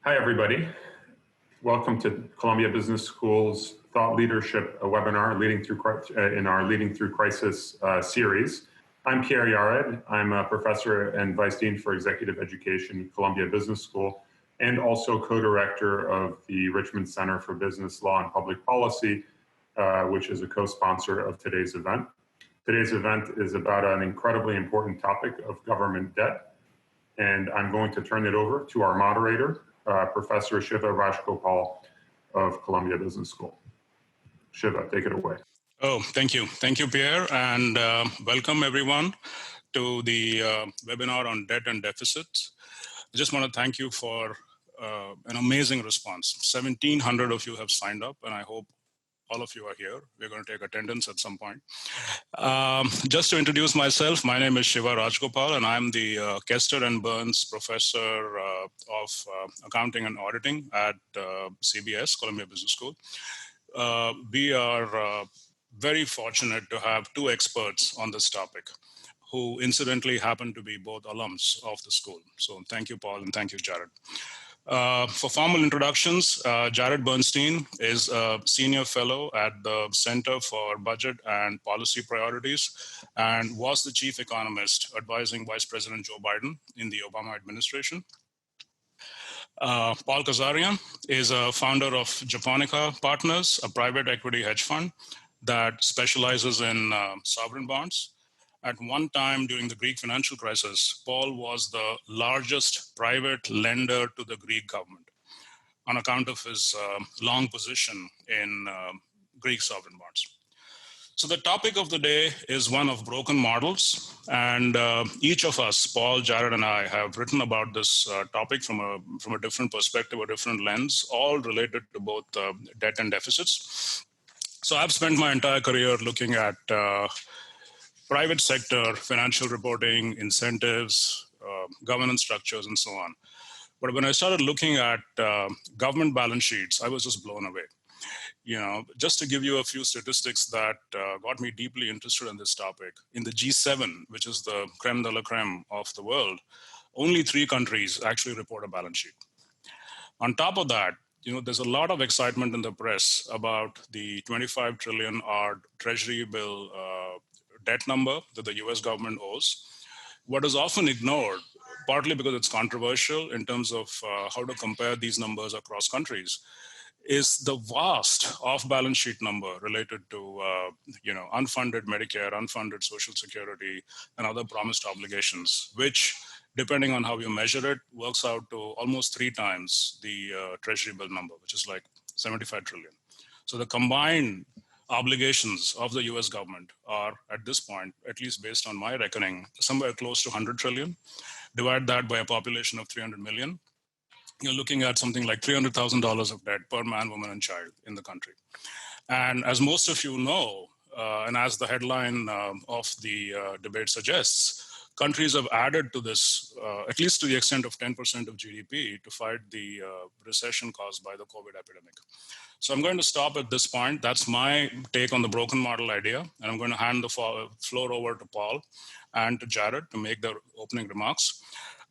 Hi, everybody. Welcome to Columbia Business School's Thought Leadership webinar in our Leading Through Crisis series. I'm Pierre Jared. I'm a professor and vice dean for executive education at Columbia Business School and also co-director of the Richmond Center for Business Law and Public Policy, which is a co-sponsor of today's event. Today's event is about an incredibly important topic of government debt, and I'm going to turn it over to our moderator, Professor Shivaram Rajgopal of Columbia Business School. Shiva, take it away. Oh, thank you. Thank you, Pierre, and welcome everyone to the webinar on debt and deficits. I just want to thank you for an amazing response. 1,700 of you have signed up, and I hope all of you are here. We're going to take attendance at some point. Just to introduce myself, my name is Shivaram Rajgopal, and I'm the Kester and Byrnes Professor of Accounting and Auditing at CBS, Columbia Business School. We are very fortunate to have two experts on this topic who incidentally happen to be both alums of the school. So thank you, Paul, and thank you, Jared. For formal introductions, Jared Bernstein is a senior fellow at the Center for Budget and Policy Priorities and was the chief economist advising Vice President Joe Biden in the Obama administration. Paul Kazarian is a founder of Japonica Partners, a private equity hedge fund that specializes in sovereign bonds. At one time during the Greek financial crisis, Paul was the largest private lender to the Greek government on account of his long position in Greek sovereign bonds. So the topic of the day is one of broken models, and each of us, Paul, Jared, and I, have written about this topic from a different perspective, a different lens, all related to both debt and deficits. So I've spent my entire career looking at private sector financial reporting, incentives, governance structures, and so on. But when I started looking at government balance sheets, I was just blown away. You know, just to give you a few statistics that got me deeply interested in this topic, in the G7, which is the creme de la creme of the world, only 3 countries actually report a balance sheet. On top of that, you know, there's a lot of excitement in the press about the 25 trillion odd treasury bill debt number that the US government owes. What is often ignored, partly because it's controversial in terms of how to compare these numbers across countries, is the vast off-balance sheet number related to unfunded Medicare, unfunded Social Security, and other promised obligations, which, depending on how you measure it, works out to almost 3 times the treasury bill number, which is like 75 trillion. So the combined obligations of the US government are, at this point, at least based on my reckoning, somewhere close to 100 trillion. Divide that by a population of 300 million. You're looking at something like $300,000 of debt per man, woman, and child in the country. And as most of you know, and as the headline of the debate suggests, countries have added to this, at least to the extent of 10% of GDP, to fight the recession caused by the COVID epidemic. So I'm going to stop at this point. That's my take on the broken model idea. And I'm going to hand the floor over to Paul and to Jared to make their opening remarks.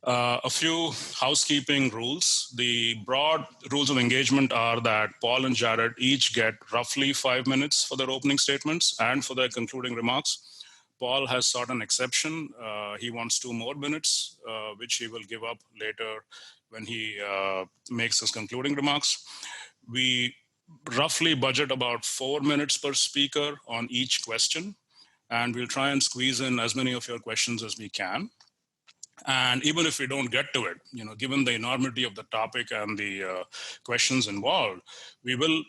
A few housekeeping rules. The broad rules of engagement are that Paul and Jared each get roughly 5 minutes for their opening statements and for their concluding remarks. Paul has sought an exception. He wants 2 more minutes, which he will give up later when he makes his concluding remarks. We roughly budget about 4 minutes per speaker on each question, and we'll try and squeeze in as many of your questions as we can. And even if we don't get to it, you know, given the enormity of the topic and the questions involved, we will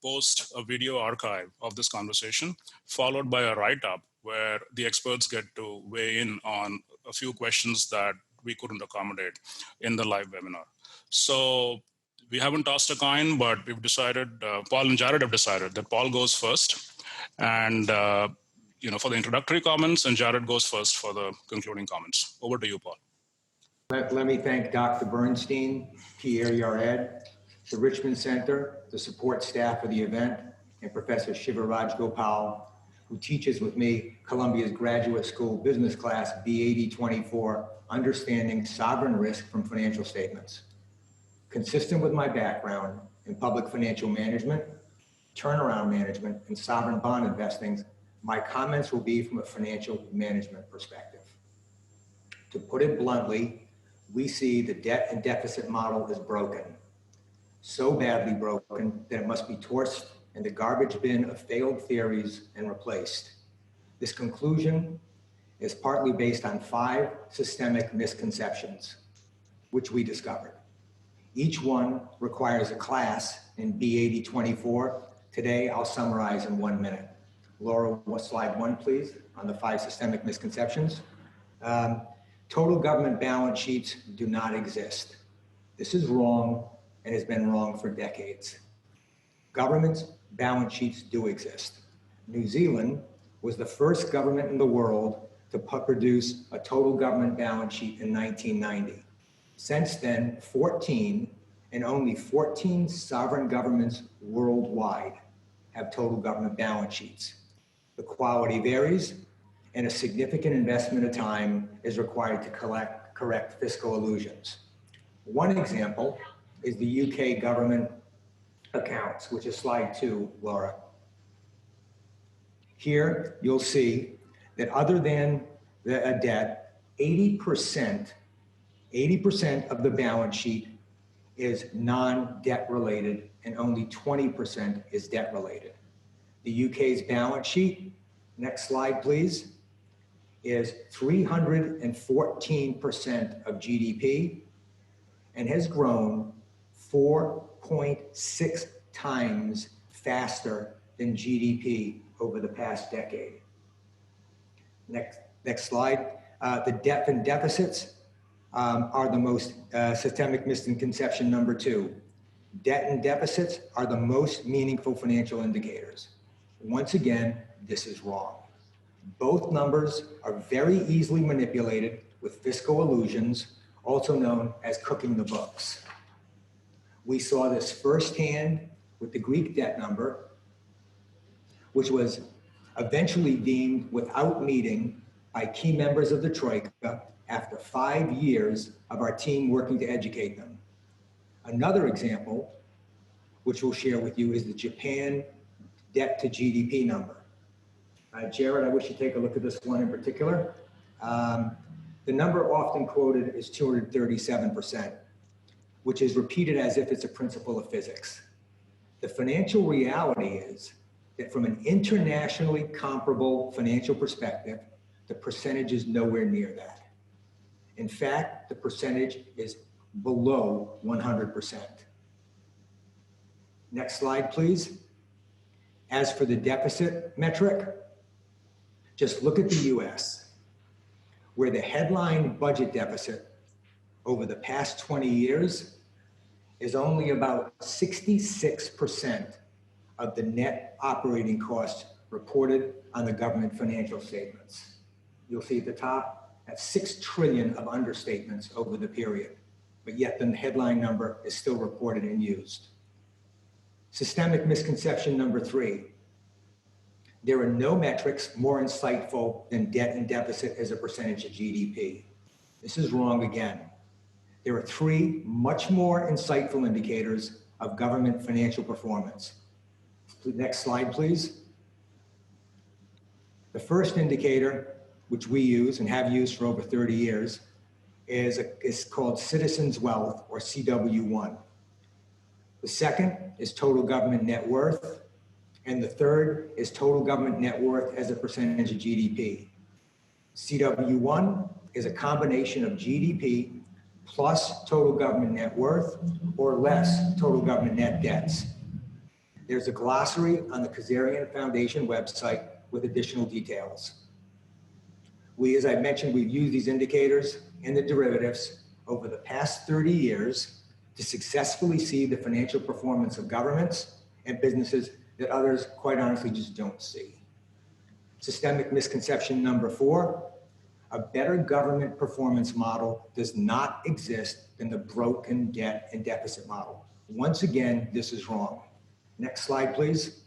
post a video archive of this conversation, followed by a write-up where the experts get to weigh in on a few questions that we couldn't accommodate in the live webinar. So we haven't tossed a coin, but we've decided, Paul and Jared have decided that Paul goes first, and for the introductory comments, and Jared goes first for the concluding comments. Over to you, Paul. Let me thank Dr. Bernstein, Pierre Jared, the Richmond Center, the support staff of the event, and Professor Shivaram Rajgopal, who teaches with me Columbia's Graduate School Business Class B8024, Understanding Sovereign Risk from Financial Statements. Consistent with my background in public financial management, turnaround management, and sovereign bond investing, my comments will be from a financial management perspective. To put it bluntly, we see the debt and deficit model is broken. So badly broken that it must be tossed in the garbage bin of failed theories and replaced. This conclusion is partly based on 5 systemic misconceptions, which we discovered. Each one requires a class in B8024. Today, I'll summarize in 1 minute. Laura, slide 1, please, on the 5 systemic misconceptions. Total government balance sheets do not exist. This is wrong and has been wrong for decades. Government's balance sheets do exist. New Zealand was the first government in the world to produce a total government balance sheet in 1990. Since then, 14 and only 14 sovereign governments worldwide have total government balance sheets. The quality varies, and a significant investment of time is required to correct fiscal illusions. One example is the UK government accounts, which is slide 2, Laura. Here, you'll see that other than a debt, 80% of the balance sheet is non-debt related and only 20% is debt related. The UK's balance sheet, next slide please, is 314% of GDP and has grown 4.6 times faster than GDP over the past decade. Next slide. The debt and deficits are the most systemic misconception number 2. Debt and deficits are the most meaningful financial indicators. Once again, this is wrong. Both numbers are very easily manipulated with fiscal illusions, also known as cooking the books. We saw this firsthand with the Greek debt number, which was eventually deemed without meeting by key members of the Troika after 5 years of our team working to educate them. Another example, which we'll share with you, is the Japan debt to GDP number. Jared, I wish you'd take a look at this one in particular. The number often quoted is 237%, which is repeated as if it's a principle of physics. The financial reality is that from an internationally comparable financial perspective, the percentage is nowhere near that. In fact, the percentage is below 100%. Next slide, please. As for the deficit metric, just look at the US, where the headline budget deficit over the past 20 years is only about 66% of the net operating costs reported on the government financial statements. You'll see at the top, that's 6 trillion of understatements over the period, but yet the headline number is still reported and used. Systemic misconception number 3. There are no metrics more insightful than debt and deficit as a percentage of GDP. This is wrong again. There are 3 much more insightful indicators of government financial performance. Next slide, please. The first indicator, which we use and have used for over 30 years, is called Citizens' Wealth, or CW1. The second is total government net worth. And the third is total government net worth as a percentage of GDP. CW1 is a combination of GDP plus total government net worth or less total government net debts. There's a glossary on the Kazarian Foundation website with additional details. As I mentioned, we've used these indicators and the derivatives over the past 30 years to successfully see the financial performance of governments and businesses that others, quite honestly, just don't see. Systemic misconception number 4, a better government performance model does not exist than the broken debt and deficit model. Once again, this is wrong. Next slide, please.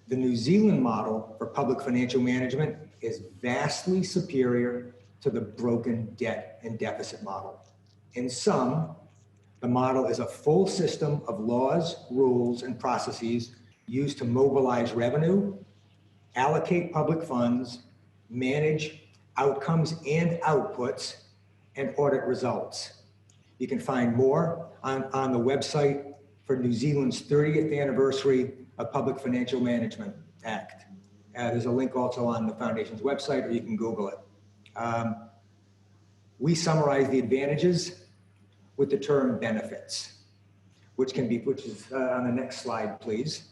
The New Zealand model for public financial management is vastly superior to the broken debt and deficit model. In sum, The model is a full system of laws, rules, and processes used to mobilize revenue, allocate public funds, manage outcomes and outputs, and audit results. You can find more on the website for New Zealand's 30th anniversary of Public Financial Management Act. There's a link also on the Foundation's website, or you can Google it. We summarize the advantages with the term benefits, which is on the next slide, please.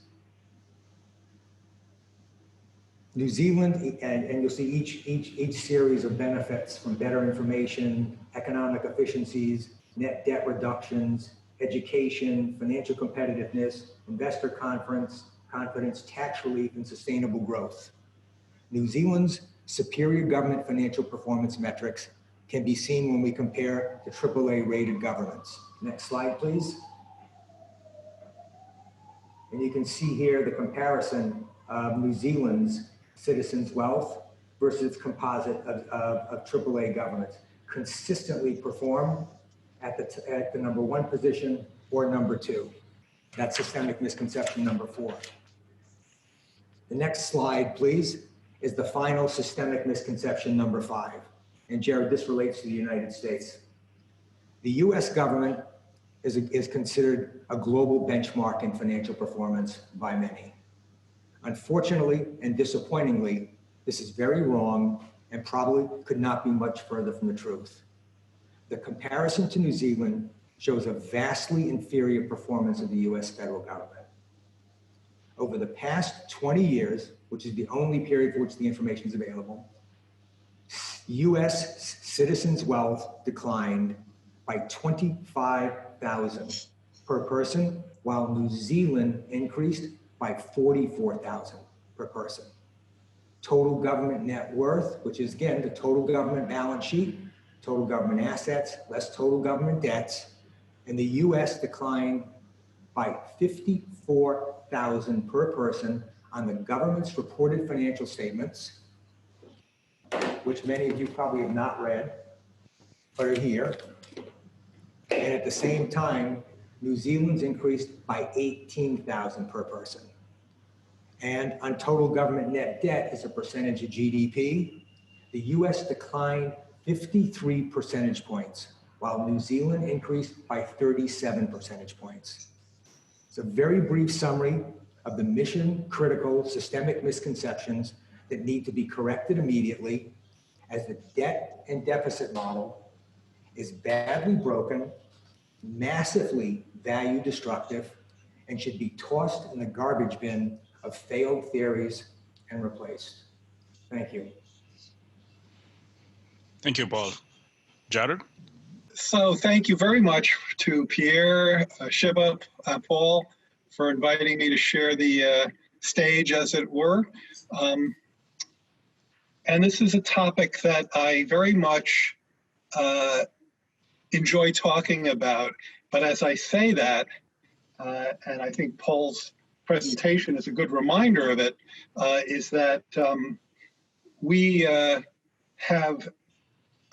New Zealand, and you'll see each series of benefits, from better information, economic efficiencies, net debt reductions, education, financial competitiveness, investor confidence, tax relief, and sustainable growth. New Zealand's superior government financial performance metrics can be seen when we compare to AAA rated governments. Next slide, please. And you can see here the comparison of New Zealand's citizens' wealth versus its composite of AAA governments. Consistently perform at the number 1 position or number 2. That's systemic misconception number 4. The next slide, please, is the final systemic misconception number 5. And Jared, this relates to the United States. The US government is considered a global benchmark in financial performance by many. Unfortunately and disappointingly, this is very wrong and probably could not be much further from the truth. The comparison to New Zealand shows a vastly inferior performance of the US federal government. Over the past 20 years, which is the only period for which the information is available, US citizens' wealth declined by 25,000 per person, while New Zealand increased by 44,000 per person. Total government net worth, which is again the total government balance sheet, total government assets, less total government debts, in the US declined by 54,000 per person on the government's reported financial statements, which many of you probably have not read, but are here. And at the same time, New Zealand's increased by 18,000 per person. And on total government net debt as a percentage of GDP, the US declined 53 percentage points, while New Zealand increased by 37 percentage points. It's a very brief summary of the mission-critical systemic misconceptions that need to be corrected immediately, as the debt and deficit model is badly broken, massively value destructive, and should be tossed in the garbage bin of failed theories and replaced. Thank you. Thank you, Paul. Jared? So thank you very much to Pierre, Shiva, Paul, for inviting me to share the stage, as it were. And this is a topic that I very much enjoy talking about. But as I say that, and I think Paul's presentation is a good reminder of it, is that we have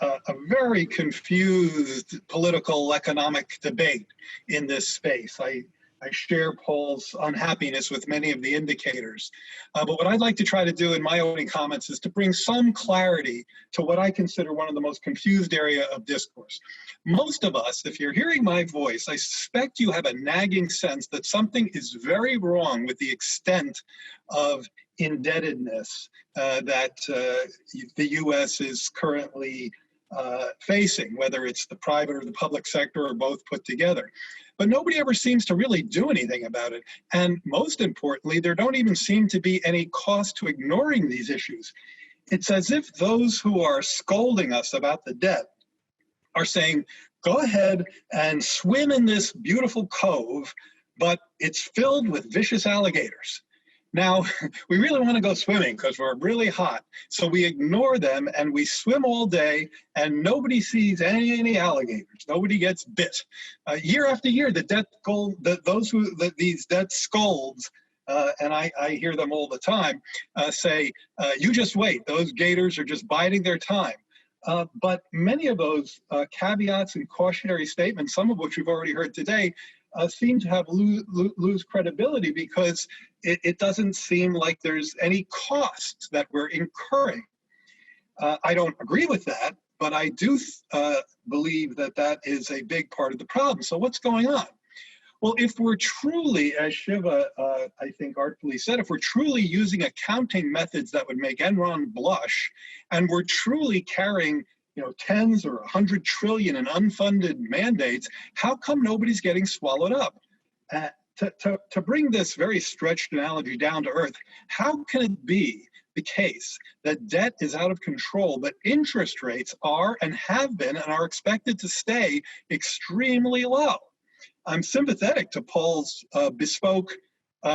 a very confused political economic debate in this space. I share Paul's unhappiness with many of the indicators. But what I'd like to try to do in my opening comments is to bring some clarity to what I consider one of the most confused area of discourse. Most of us, if you're hearing my voice, I suspect you have a nagging sense that something is very wrong with the extent of indebtedness that the US is currently facing, whether it's the private or the public sector or both put together. But nobody ever seems to really do anything about it. And most importantly, there don't even seem to be any cost to ignoring these issues. It's as if those who are scolding us about the debt are saying, go ahead and swim in this beautiful cove, but it's filled with vicious alligators. Now, we really want to go swimming because we're really hot. So we ignore them and we swim all day and nobody sees any alligators. Nobody gets bit. Year after year, these debt scolds, and I hear them all the time, say, you just wait. Those gators are just biding their time. But many of those caveats and cautionary statements, some of which we've already heard today, seem to have lose credibility because it doesn't seem like there's any costs that we're incurring. I don't agree with that, but I do believe that that is a big part of the problem. So what's going on? Well, if we're truly, as Shiva, I think artfully said, if we're truly using accounting methods that would make Enron blush, and we're truly carrying, tens or 100 trillion in unfunded mandates, how come nobody's getting swallowed up? To bring this very stretched analogy down to earth, how can it be the case that debt is out of control, but interest rates are and have been and are expected to stay extremely low? I'm sympathetic to Paul's bespoke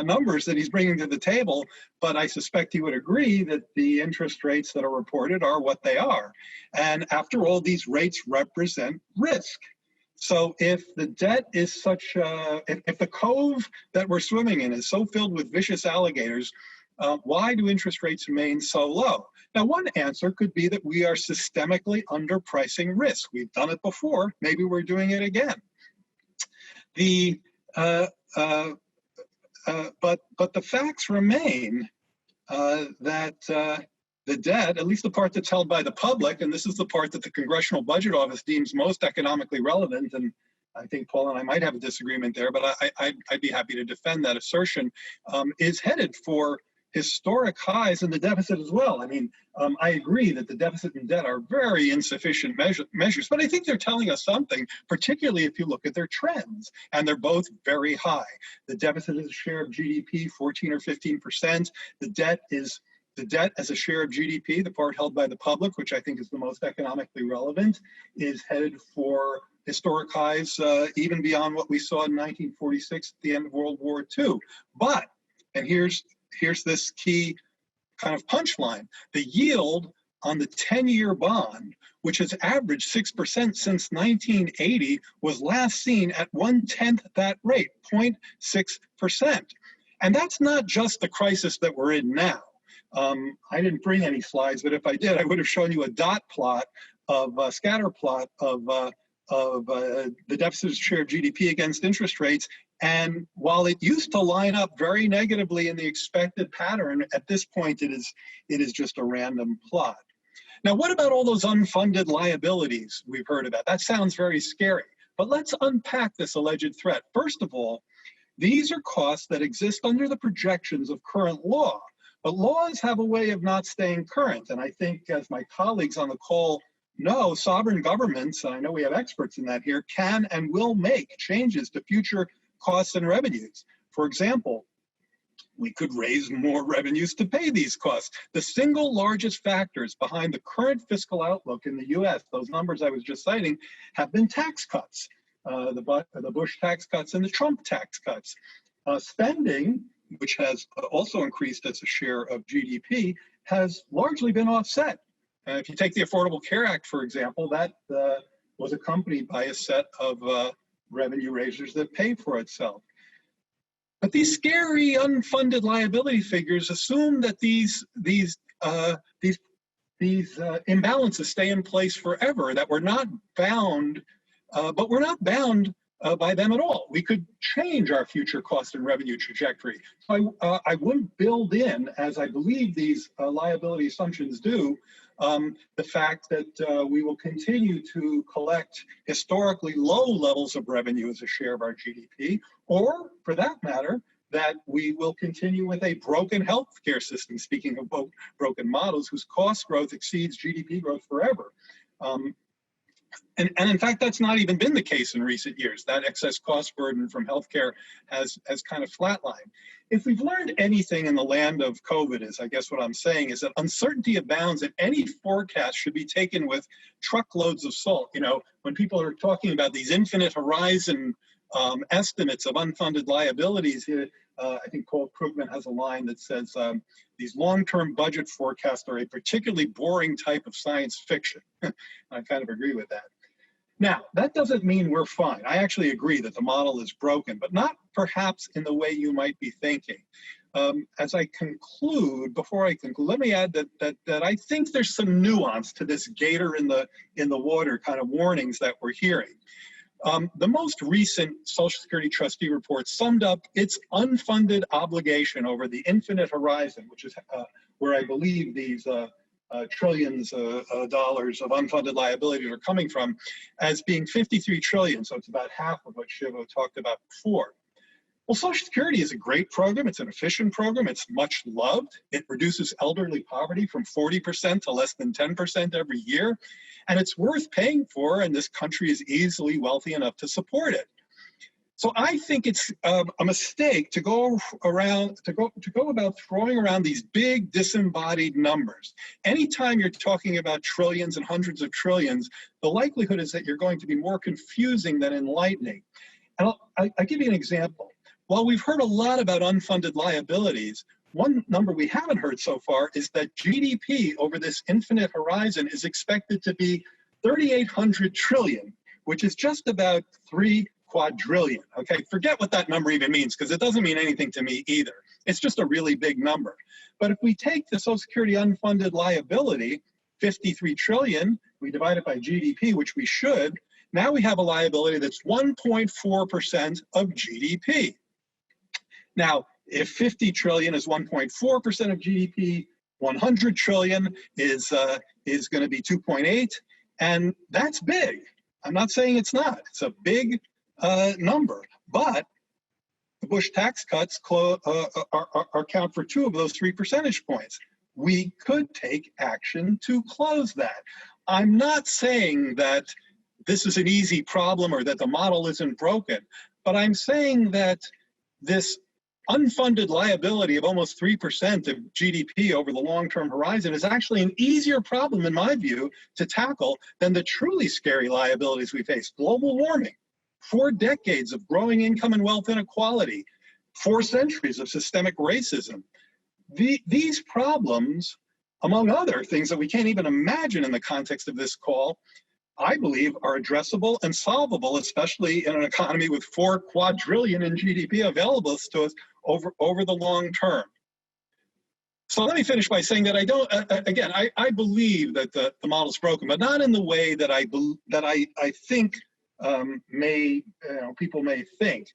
numbers that he's bringing to the table, but I suspect he would agree that the interest rates that are reported are what they are. And after all, these rates represent risk. So if the debt is such, if the cove that we're swimming in is so filled with vicious alligators, why do interest rates remain so low? Now, one answer could be that we are systemically underpricing risk. We've done it before, maybe we're doing it again. But the facts remain that the debt, at least the part that's held by the public, and this is the part that the Congressional Budget Office deems most economically relevant, and I think Paul and I might have a disagreement there, but I'd be happy to defend that assertion, is headed for historic highs in the deficit as well. I mean, I agree that the deficit and debt are very insufficient measures, but I think they're telling us something, particularly if you look at their trends, and they're both very high. The deficit as a share of GDP, 14 or 15%. The debt as a share of GDP, the part held by the public, which I think is the most economically relevant, is headed for historic highs, even beyond what we saw in 1946 at the end of World War II. But, and here's this key kind of punchline. The yield on the 10-year bond, which has averaged 6% since 1980, was last seen at 1/10 that rate, 0.6%. And that's not just the crisis that we're in now. I didn't bring any slides, but if I did, I would have shown you a dot plot of a scatter plot of the deficit share of GDP against interest rates. And while it used to line up very negatively in the expected pattern, at this point it is just a random plot. Now, what about all those unfunded liabilities we've heard about? That sounds very scary, but let's unpack this alleged threat. First of all, these are costs that exist under the projections of current law, but laws have a way of not staying current. And I think, as my colleagues on the call know, sovereign governments, and I know we have experts in that here, can and will make changes to future costs and revenues. For example, we could raise more revenues to pay these costs. The single largest factors behind the current fiscal outlook in the US, those numbers I was just citing, have been tax cuts, the Bush tax cuts and the Trump tax cuts. Spending, which has also increased as a share of GDP, has largely been offset. If you take the Affordable Care Act, for example, that was accompanied by a set of revenue raisers that paid for itself. But these scary unfunded liability figures assume that these imbalances stay in place forever, that we're not bound, but we're not bound by them at all. We could change our future cost and revenue trajectory. So I wouldn't build in, as I believe these liability assumptions do, the fact that we will continue to collect historically low levels of revenue as a share of our GDP, or for that matter, that we will continue with a broken healthcare system, speaking of broken models, whose cost growth exceeds GDP growth forever. And in fact, that's not even been the case in recent years. That excess cost burden from healthcare has kind of flatlined. If we've learned anything in the land of COVID, is I guess what I'm saying, is that uncertainty abounds and any forecast should be taken with truckloads of salt. You know, when people are talking about these infinite horizon estimates of unfunded liabilities, I think Paul Krugman has a line that says, these long-term budget forecasts are a particularly boring type of science fiction. I kind of agree with that. Now, that doesn't mean we're fine. I actually agree that the model is broken, but not perhaps in the way you might be thinking. As I conclude, before I conclude, let me add that I think there's some nuance to this gator in the water kind of warnings that we're hearing. The most recent Social Security trustee report summed up its unfunded obligation over the infinite horizon, which is where I believe these trillions of dollars of unfunded liabilities are coming from, as being 53 trillion. So it's about half of what Shiva talked about before. Well, Social Security is a great program. It's an efficient program. It's much loved. It reduces elderly poverty from 40% to less than 10% every year. And it's worth paying for, and this country is easily wealthy enough to support it. So I think it's a mistake to go about throwing around these big disembodied numbers. Anytime you're talking about trillions and hundreds of trillions, the likelihood is that you're going to be more confusing than enlightening. And I'll give you an example. While we've heard a lot about unfunded liabilities, one number we haven't heard so far is that GDP over this infinite horizon is expected to be 3,800 trillion, which is just about 3 quadrillion. Okay, forget what that number even means, because it doesn't mean anything to me either. It's just a really big number. But if we take the Social Security unfunded liability, 53 trillion, we divide it by GDP, which we should, now we have a liability that's 1.4% of GDP. Now, if 50 trillion is 1.4% of GDP, 100 trillion is going to be 2.8, and that's big. I'm not saying it's not. It's a big number, but the Bush tax cuts account for 2 of those 3 percentage points. We could take action to close that. I'm not saying that this is an easy problem or that the model isn't broken, but I'm saying that this unfunded liability of almost 3% of GDP over the long-term horizon is actually an easier problem, in my view, to tackle than the truly scary liabilities we face. Global warming, 4 decades of growing income and wealth inequality, 4 centuries of systemic racism. These problems, among other things that we can't even imagine in the context of this call, I believe are addressable and solvable, especially in an economy with 4 quadrillion in GDP available to us over the long term. So let me finish by saying that I believe that the model is broken, but not in the way that I think people may think.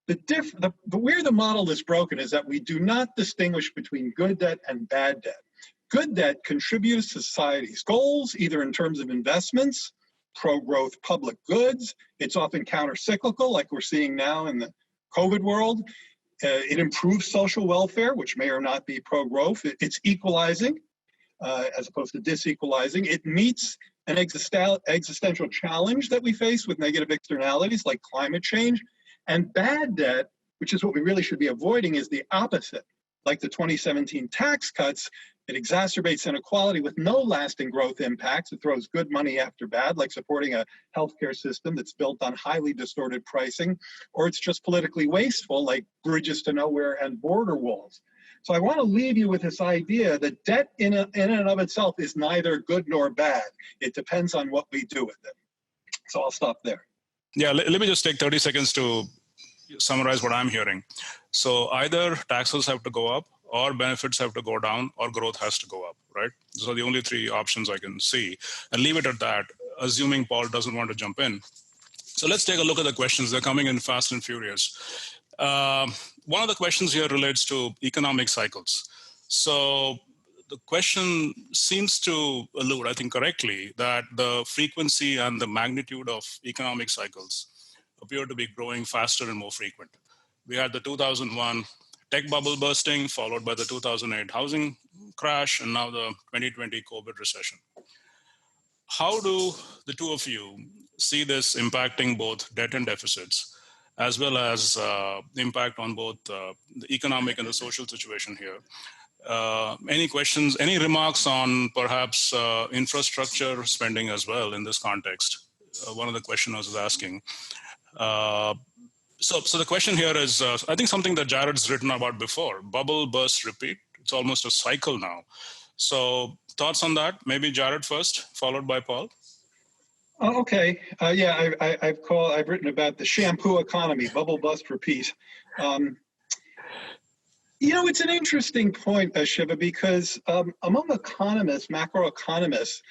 Where the model is broken is that we do not distinguish between good debt and bad debt. Good debt contributes to society's goals, either in terms of investments, pro-growth public goods. It's often counter-cyclical, like we're seeing now in the COVID world. It improves social welfare, which may or not be pro-growth. It's equalizing, as opposed to disequalizing. It meets an existential challenge that we face with negative externalities like climate change. And bad debt, which is what we really should be avoiding, is the opposite. Like the 2017 tax cuts, it exacerbates inequality with no lasting growth impacts. It throws good money after bad, like supporting a healthcare system that's built on highly distorted pricing, or it's just politically wasteful, like bridges to nowhere and border walls. So I want to leave you with this idea that debt in and of itself is neither good nor bad. It depends on what we do with it. So I'll stop there. Yeah, let me just take 30 seconds to summarize what I'm hearing. So either taxes have to go up, or benefits have to go down, or growth has to go up, right? So the only 3 options I can see, and leave it at that, assuming Paul doesn't want to jump in. So let's take a look at the questions. They're coming in fast and furious. One of the questions here relates to economic cycles. So the question seems to allude, I think correctly, that the frequency and the magnitude of economic cycles appear to be growing faster and more frequent. We had the 2001 tech bubble bursting, followed by the 2008 housing crash, and now the 2020 COVID recession. How do the 2 of you see this impacting both debt and deficits, as well as impact on both the economic and the social situation here? Any questions, any remarks on perhaps infrastructure spending as well in this context? One of the questioners is asking. So the question here is, I think something that Jared's written about before, bubble, burst, repeat. It's almost a cycle now. So thoughts on that? Maybe Jared first, followed by Paul. Oh, okay. Yeah, I've written about the shampoo economy, bubble bust repeat. It's an interesting point, Shiva, because among economists, macroeconomists,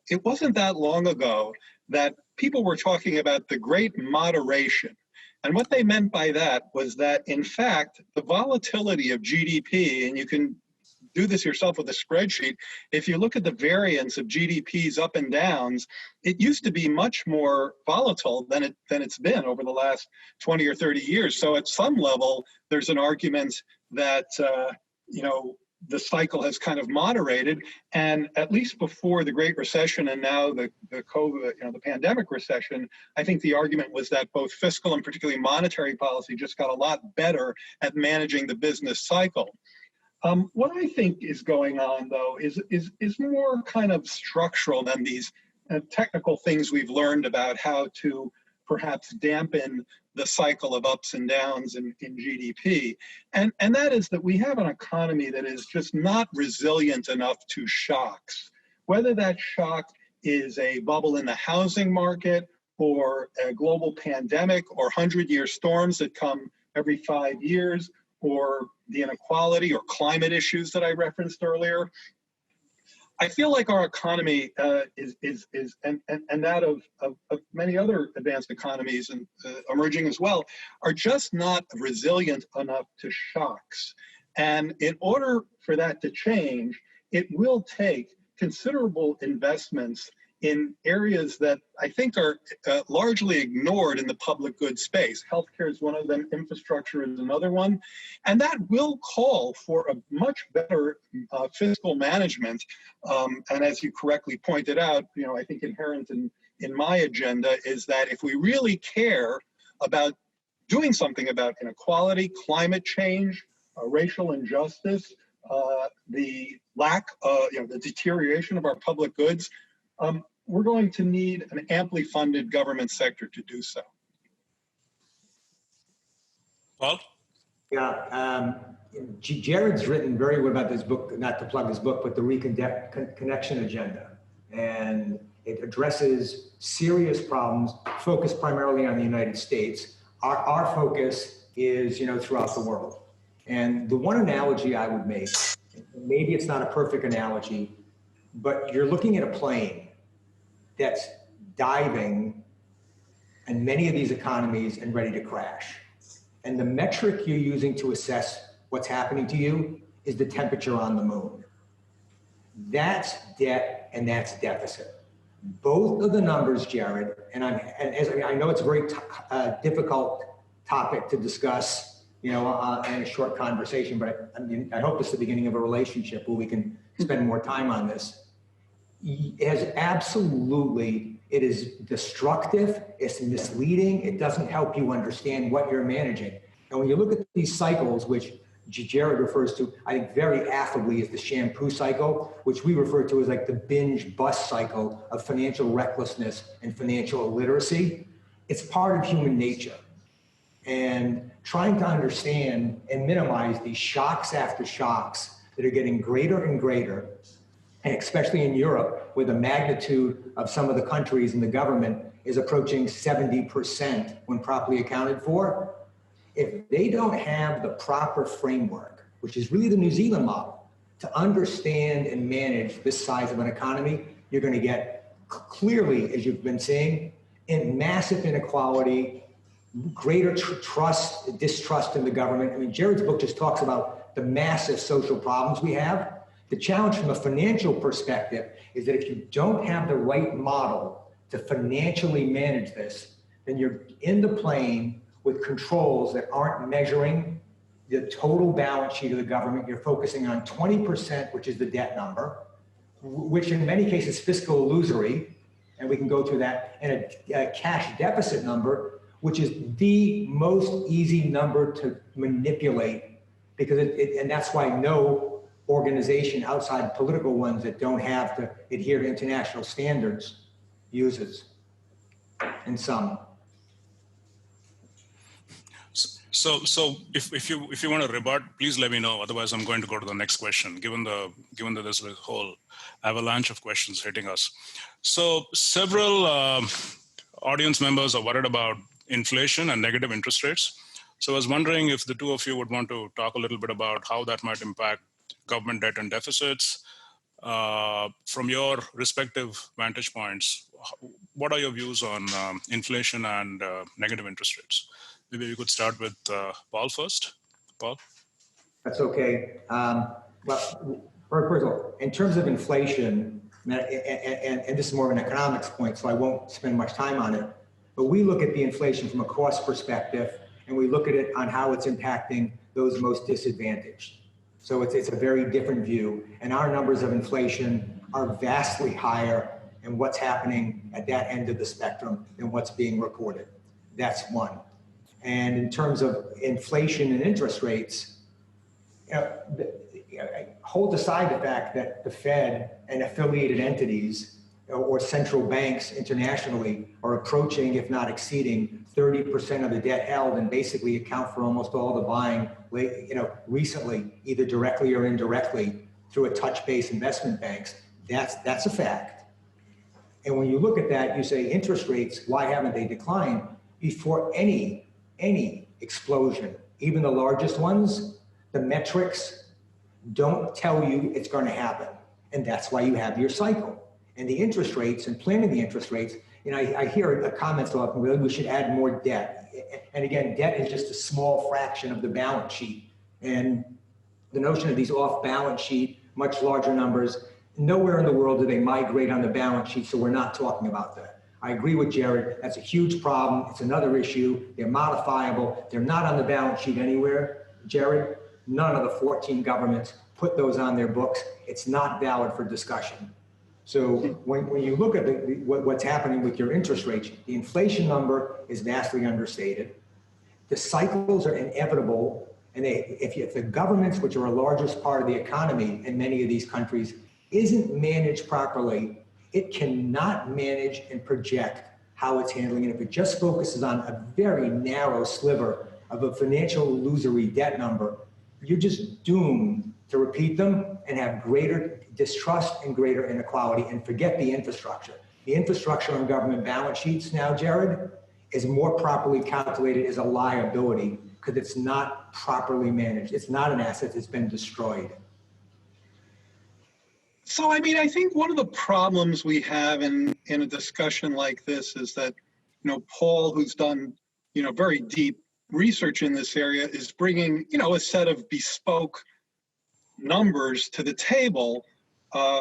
it wasn't that long ago that people were talking about the great moderation. And what they meant by that was that, in fact, the volatility of GDP, and you can do this yourself with a spreadsheet, if you look at the variance of GDP's up and downs, it used to be much more volatile than it's been over the last 20 or 30 years. So at some level, there's an argument that the cycle has kind of moderated, and at least before the Great Recession and now the COVID, the pandemic recession, I think the argument was that both fiscal and particularly monetary policy just got a lot better at managing the business cycle. What I think is going on, though, is more kind of structural than these technical things we've learned about how to perhaps dampen the cycle of ups and downs in GDP. And that is that we have an economy that is just not resilient enough to shocks. Whether that shock is a bubble in the housing market or a global pandemic or 100-year storms that come every 5 years, or the inequality or climate issues that I referenced earlier, I feel like our economy and that of many other advanced economies and emerging as well, are just not resilient enough to shocks. And in order for that to change, it will take considerable investments in areas that I think are largely ignored in the public goods space. Healthcare is one of them, infrastructure is another one. And that will call for a much better fiscal management. And as you correctly pointed out, I think inherent in my agenda is that if we really care about doing something about inequality, climate change, racial injustice, the lack, the deterioration of our public goods, we're going to need an amply funded government sector to do so. Paul? Yeah, Jared's written very well about this book, not to plug his book, but the Reconnection Agenda. And it addresses serious problems, focused primarily on the United States. Our focus is, throughout the world. And the one analogy I would make, maybe it's not a perfect analogy, but you're looking at a plane that's diving in many of these economies and ready to crash. And the metric you're using to assess what's happening to you is the temperature on the moon. That's debt and that's deficit. Both of the numbers, Jared, and I know it's a very difficult topic to discuss, in a short conversation, but I hope it's the beginning of a relationship where we can spend more time on this. It is destructive, it's misleading, it doesn't help you understand what you're managing. And when you look at these cycles, which Jared refers to, I think very affably, as the shampoo cycle, which we refer to as like the binge bust cycle of financial recklessness and financial illiteracy, it's part of human nature. And trying to understand and minimize these shocks after shocks that are getting greater and greater, and especially in Europe, where the magnitude of some of the countries and the government is approaching 70% when properly accounted for. If they don't have the proper framework, which is really the New Zealand model, to understand and manage this size of an economy, you're going to get clearly, as you've been seeing, in massive inequality, greater distrust in the government. I mean, Jared's book just talks about the massive social problems we have. The challenge from a financial perspective is that if you don't have the right model to financially manage this, then you're in the plane with controls that aren't measuring the total balance sheet of the government. You're focusing on 20%, which is the debt number, which in many cases is fiscal illusory, and we can go through that, and a cash deficit number, which is the most easy number to manipulate, because and that's why no organization outside political ones that don't have to adhere to international standards uses, and some. So if you want to rebut, please let me know. Otherwise, I'm going to go to the next question. Given that there's a whole avalanche of questions hitting us, so several audience members are worried about inflation and negative interest rates. So I was wondering if the two of you would want to talk a little bit about how that might impact government debt and deficits from your respective vantage points. What are your views on inflation and negative interest rates? Maybe we could start with Paul first. Paul? That's okay. Well, first of all, in terms of inflation, and this is more of an economics point, so I won't spend much time on it, but we look at the inflation from a cost perspective, and we look at it on how it's impacting those most disadvantaged. So it's a very different view, and our numbers of inflation are vastly higher in what's happening at that end of the spectrum than what's being reported. That's one. And in terms of inflation and interest rates, hold aside the fact that the Fed and affiliated entities or central banks internationally are approaching, if not exceeding, 30% of the debt held and basically account for almost all the buying, recently, either directly or indirectly through a touch-based investment banks. That's a fact. And when you look at that, you say interest rates, why haven't they declined? Before any explosion, even the largest ones, the metrics don't tell you it's going to happen. And that's why you have your cycle. And the interest rates and planning the interest rates, I hear the comments often, well, we should add more debt. And again, debt is just a small fraction of the balance sheet. And the notion of these off-balance sheet, much larger numbers, nowhere in the world do they migrate on the balance sheet, so we're not talking about that. I agree with Jared, that's a huge problem. It's another issue. They're modifiable. They're not on the balance sheet anywhere. Jared, none of the 14 governments put those on their books. It's not valid for discussion. So when you look at what's happening with your interest rates, the inflation number is vastly understated. The cycles are inevitable. And if the governments, which are the largest part of the economy in many of these countries, isn't managed properly, it cannot manage and project how it's handling it. If it just focuses on a very narrow sliver of a financial illusory debt number, you're just doomed to repeat them and have greater distrust and greater inequality, and forget the infrastructure. The infrastructure on government balance sheets now, Jared, is more properly calculated as a liability because it's not properly managed. It's not an asset that's been destroyed. So, I think one of the problems we have in a discussion like this is that, Paul, who's done, very deep research in this area, is bringing, a set of bespoke numbers to the table,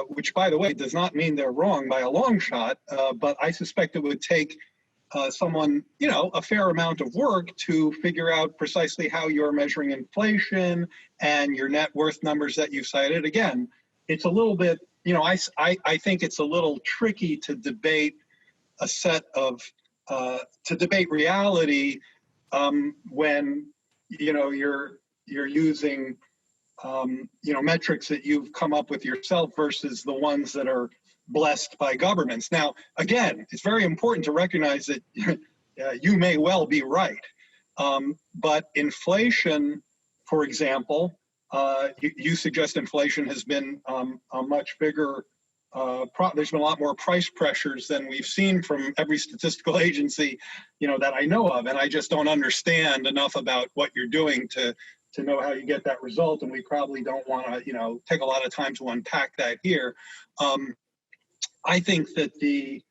which, by the way, does not mean they're wrong by a long shot, but I suspect it would take someone, a fair amount of work to figure out precisely how you're measuring inflation and your net worth numbers that you cited. Again, it's a little bit, I think it's a little tricky to debate a set of, to debate reality when, you're using, metrics that you've come up with yourself versus the ones that are blessed by governments. Now, again, it's very important to recognize that you may well be right. But inflation, for example, you suggest inflation has been a much bigger, there's been a lot more price pressures than we've seen from every statistical agency, that I know of. And I just don't understand enough about what you're doing to know how you get that result. And we probably don't want to, take a lot of time to unpack that here. I think that the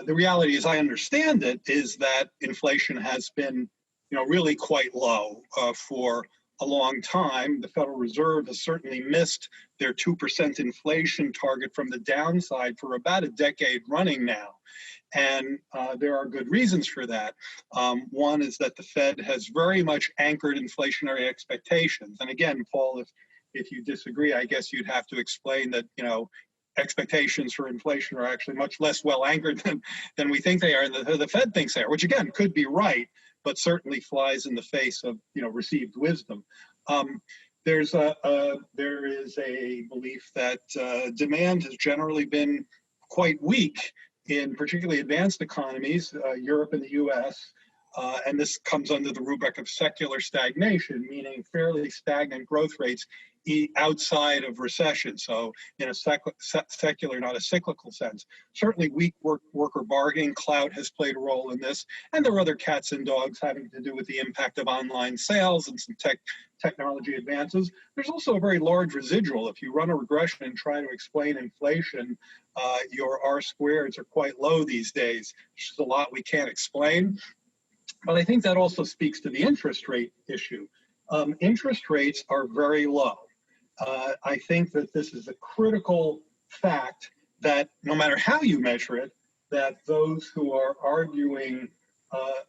reality, as I understand it, is that inflation has been, really quite low for a long time. The Federal Reserve has certainly missed their 2% inflation target from the downside for about a decade running now. And there are good reasons for that. One is that the Fed has very much anchored inflationary expectations. And again, Paul, if you disagree, I guess you'd have to explain that, expectations for inflation are actually much less well anchored than we think they are, and the Fed thinks they are, which again could be right, but certainly flies in the face of received wisdom. There is a belief that demand has generally been quite weak in particularly advanced economies, Europe and the U.S., and this comes under the rubric of secular stagnation, meaning fairly stagnant growth rates outside of recession. So in a secular, not a cyclical sense. Certainly weak worker bargaining clout has played a role in this. And there are other cats and dogs having to do with the impact of online sales and some technology advances. There's also a very large residual. If you run a regression and try to explain inflation, your R-squareds are quite low these days. There's a lot we can't explain. But I think that also speaks to the interest rate issue. Interest rates are very low. I think that this is a critical fact that no matter how you measure it, that those who are arguing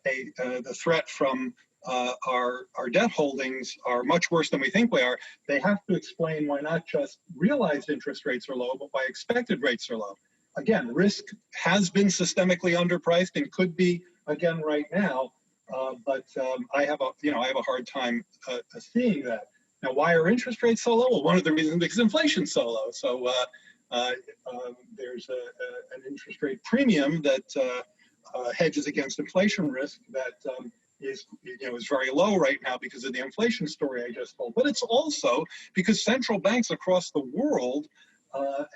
the threat from our debt holdings are much worse than we think we are, they have to explain why not just realized interest rates are low, but why expected rates are low. Again, risk has been systemically underpriced and could be again right now, but I have a hard time seeing that. Now, why are interest rates so low? Well, one of the reasons is because inflation's so low. So there's an interest rate premium that hedges against inflation risk that is very low right now because of the inflation story I just told. But it's also because central banks across the world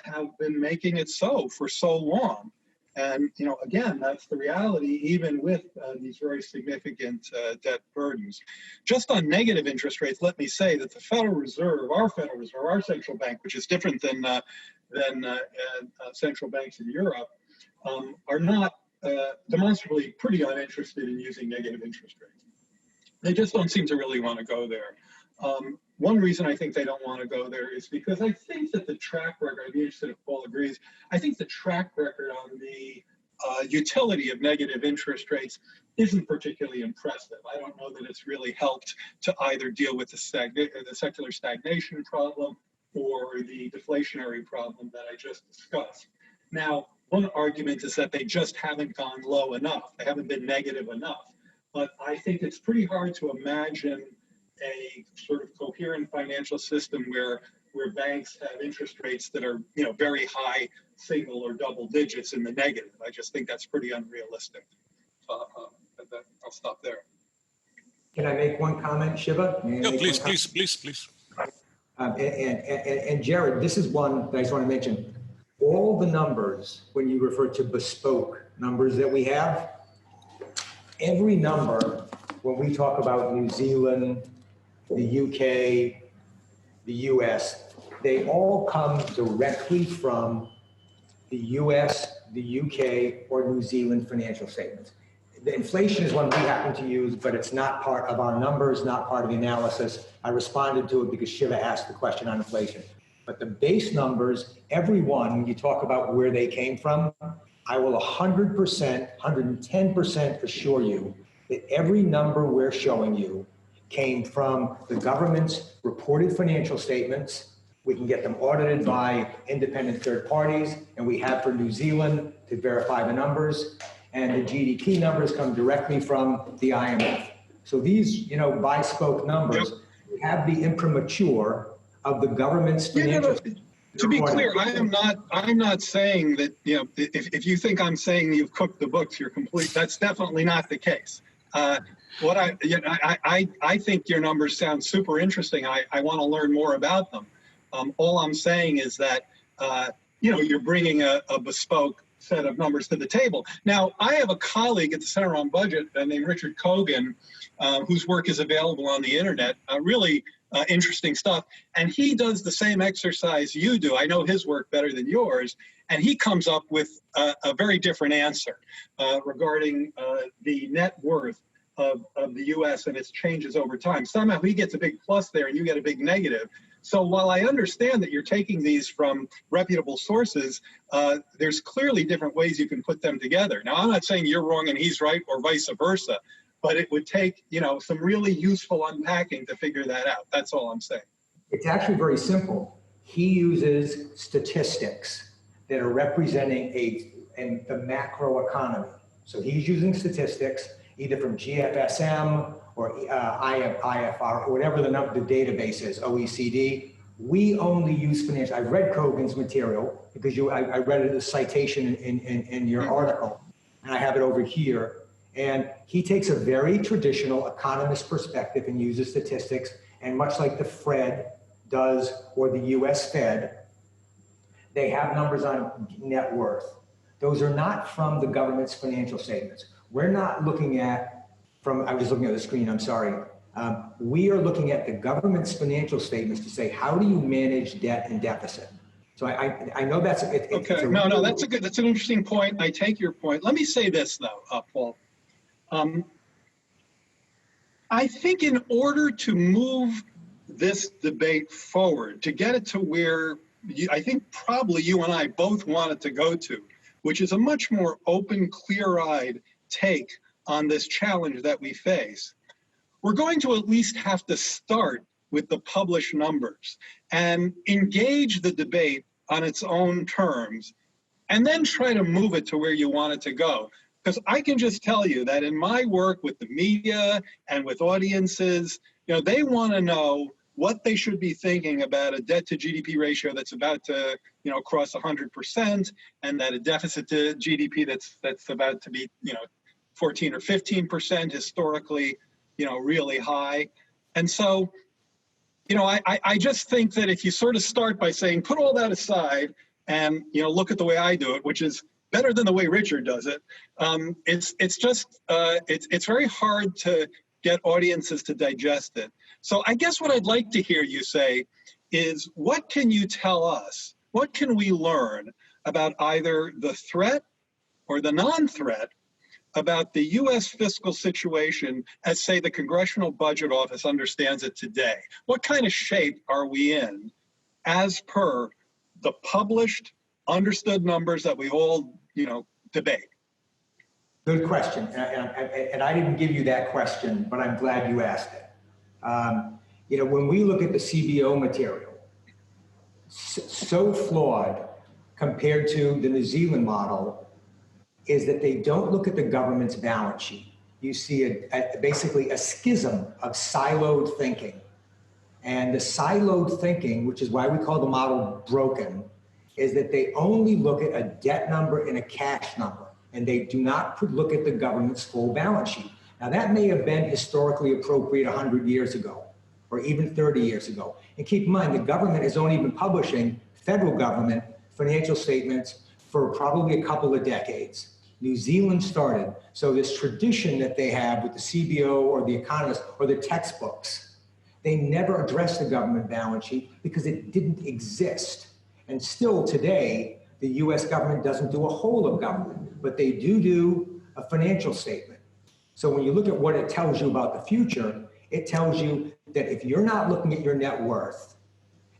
have been making it so for so long. And, again, that's the reality, even with these very significant debt burdens. Just on negative interest rates, let me say that the Federal Reserve, our central bank, which is different than central banks in Europe, are not demonstrably pretty uninterested in using negative interest rates. They just don't seem to really want to go there. One reason I think they don't want to go there is because I think that the track record, I'd be interested if Paul agrees, I think the track record on the utility of negative interest rates isn't particularly impressive. I don't know that it's really helped to either deal with the secular stagnation problem or the deflationary problem that I just discussed. Now, one argument is that they just haven't gone low enough. They haven't been negative enough. But I think it's pretty hard to imagine a sort of coherent financial system where banks have interest rates that are very high single or double digits in the negative. I just think that's pretty unrealistic. I'll stop there. Can I make one comment, Shiva? Yeah, please. And Jared, this is one that I just want to mention. All the numbers, when you refer to bespoke numbers that we have, every number, when we talk about New Zealand, the UK, the US, they all come directly from the US, the UK, or New Zealand financial statements. The inflation is one we happen to use, but it's not part of our numbers, not part of the analysis. I responded to it because Shiva asked the question on inflation. But the base numbers, every one, when you talk about where they came from, I will 100%, 110% assure you that every number we're showing you came from the government's reported financial statements. We can get them audited by independent third parties, and we have for New Zealand to verify the numbers. And the GDP numbers come directly from the IMF. So these, bespoke numbers have the imprimatur of the government's financial. To be clear, I'm not saying that, if you think I'm saying you've cooked the books, you're complete. That's definitely not the case. What I think your numbers sound super interesting. I want to learn more about them. All I'm saying is that, you're bringing a bespoke set of numbers to the table. Now, I have a colleague at the Center on Budget named Richard Kogan, whose work is available on the internet, really interesting stuff. And he does the same exercise you do. I know his work better than yours. And he comes up with a very different answer regarding the net worth of the U.S. and its changes over time. Somehow he gets a big plus there and you get a big negative. So while I understand that you're taking these from reputable sources, there's clearly different ways you can put them together. Now, I'm not saying you're wrong and he's right or vice versa, but it would take, some really useful unpacking to figure that out. That's all I'm saying. It's actually very simple. He uses statistics that are representing the macro economy. So he's using statistics either from GFSM or IFR, or whatever the database is, OECD. We only use financial. I've read Kogan's material because I read it as a citation in your article, and I have it over here. And he takes a very traditional economist perspective and uses statistics. And much like the Fed does, or the US Fed, they have numbers on net worth. Those are not from the government's financial statements. We're not looking at, I was looking at the screen, I'm sorry. We are looking at the government's financial statements to say, how do you manage debt and deficit? So I know that's okay. No, that's an interesting point. I take your point. Let me say this though, Paul. I think in order to move this debate forward, to get it to where I think probably you and I both want it to go to, which is a much more open, clear-eyed take on this challenge that we face, we're going to at least have to start with the published numbers and engage the debate on its own terms, and then try to move it to where you want it to go. Because I can just tell you that in my work with the media and with audiences, they want to know what they should be thinking about a debt to GDP ratio that's about to, cross 100%, and that a deficit to GDP that's about to be, 14 or 15% historically, really high. And so, I just think that if you sort of start by saying, put all that aside and, look at the way I do it, which is better than the way Richard does it, it's very hard to get audiences to digest it. So I guess what I'd like to hear you say is, what can you tell us? What can we learn about either the threat or the non-threat about the U.S. fiscal situation as, say, the Congressional Budget Office understands it today? What kind of shape are we in as per the published, understood numbers that we all, debate? Good question. And I didn't give you that question, but I'm glad you asked it. When we look at the CBO material, so flawed compared to the New Zealand model is that they don't look at the government's balance sheet. You see basically a schism of siloed thinking. And the siloed thinking, which is why we call the model broken, is that they only look at a debt number and a cash number, and they do not look at the government's full balance sheet. Now, that may have been historically appropriate 100 years ago, or even 30 years ago. And keep in mind, the government has only been publishing, federal government, financial statements for probably a couple of decades. New Zealand started. So this tradition that they have with the CBO or the economist or the textbooks, they never addressed the government balance sheet because it didn't exist. And still today, the US government doesn't do a whole of government, but they do a financial statement. So when you look at what it tells you about the future, it tells you that if you're not looking at your net worth,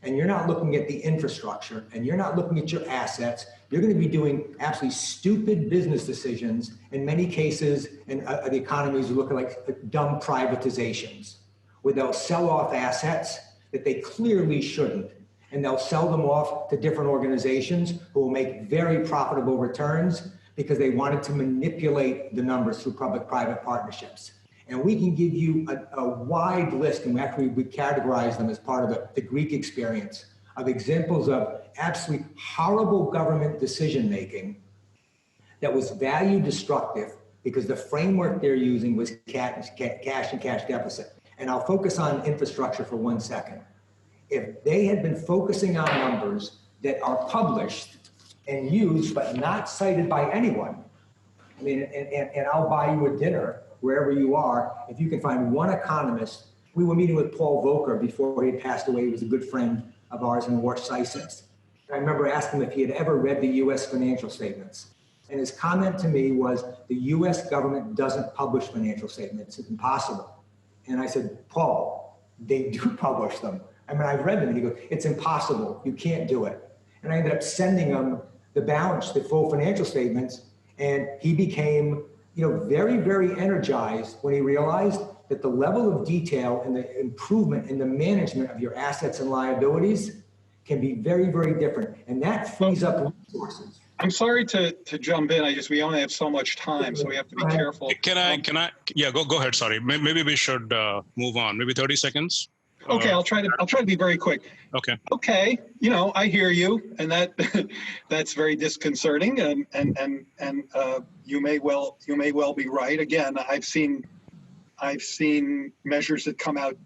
and you're not looking at the infrastructure, and you're not looking at your assets, you're going to be doing absolutely stupid business decisions. In many cases, and the economies are looking like dumb privatizations, where they'll sell off assets that they clearly shouldn't, and they'll sell them off to different organizations who will make very profitable returns because they wanted to manipulate the numbers through public-private partnerships. And we can give you a wide list, and actually we categorize them as part of the Greek experience, of examples of absolutely horrible government decision-making that was value destructive because the framework they're using was cash and cash deficit. And I'll focus on infrastructure for 1 second. If they had been focusing on numbers that are published and used but not cited by anyone, I mean, and I'll buy you a dinner wherever you are, if you can find one economist. We were meeting with Paul Volcker before he passed away. He was a good friend of ours in Washington. I remember asking him if he had ever read the US financial statements. And his comment to me was, the US government doesn't publish financial statements. It's impossible. And I said, Paul, they do publish them. I mean, I've read them. And he goes, it's impossible. You can't do it. And I ended up sending him the full financial statements. And he became, very, very energized when he realized that the level of detail and the improvement in the management of your assets and liabilities can be very, very different. And that frees up resources. I'm sorry to jump in. We only have so much time, so we have to be careful. Can I? Yeah, go ahead. Sorry. Maybe we should move on. Maybe 30 seconds. Okay, I'll try to be very quick. Okay. Okay, I hear you, and that that's very disconcerting, and you may well be right. Again, I've seen measures that come out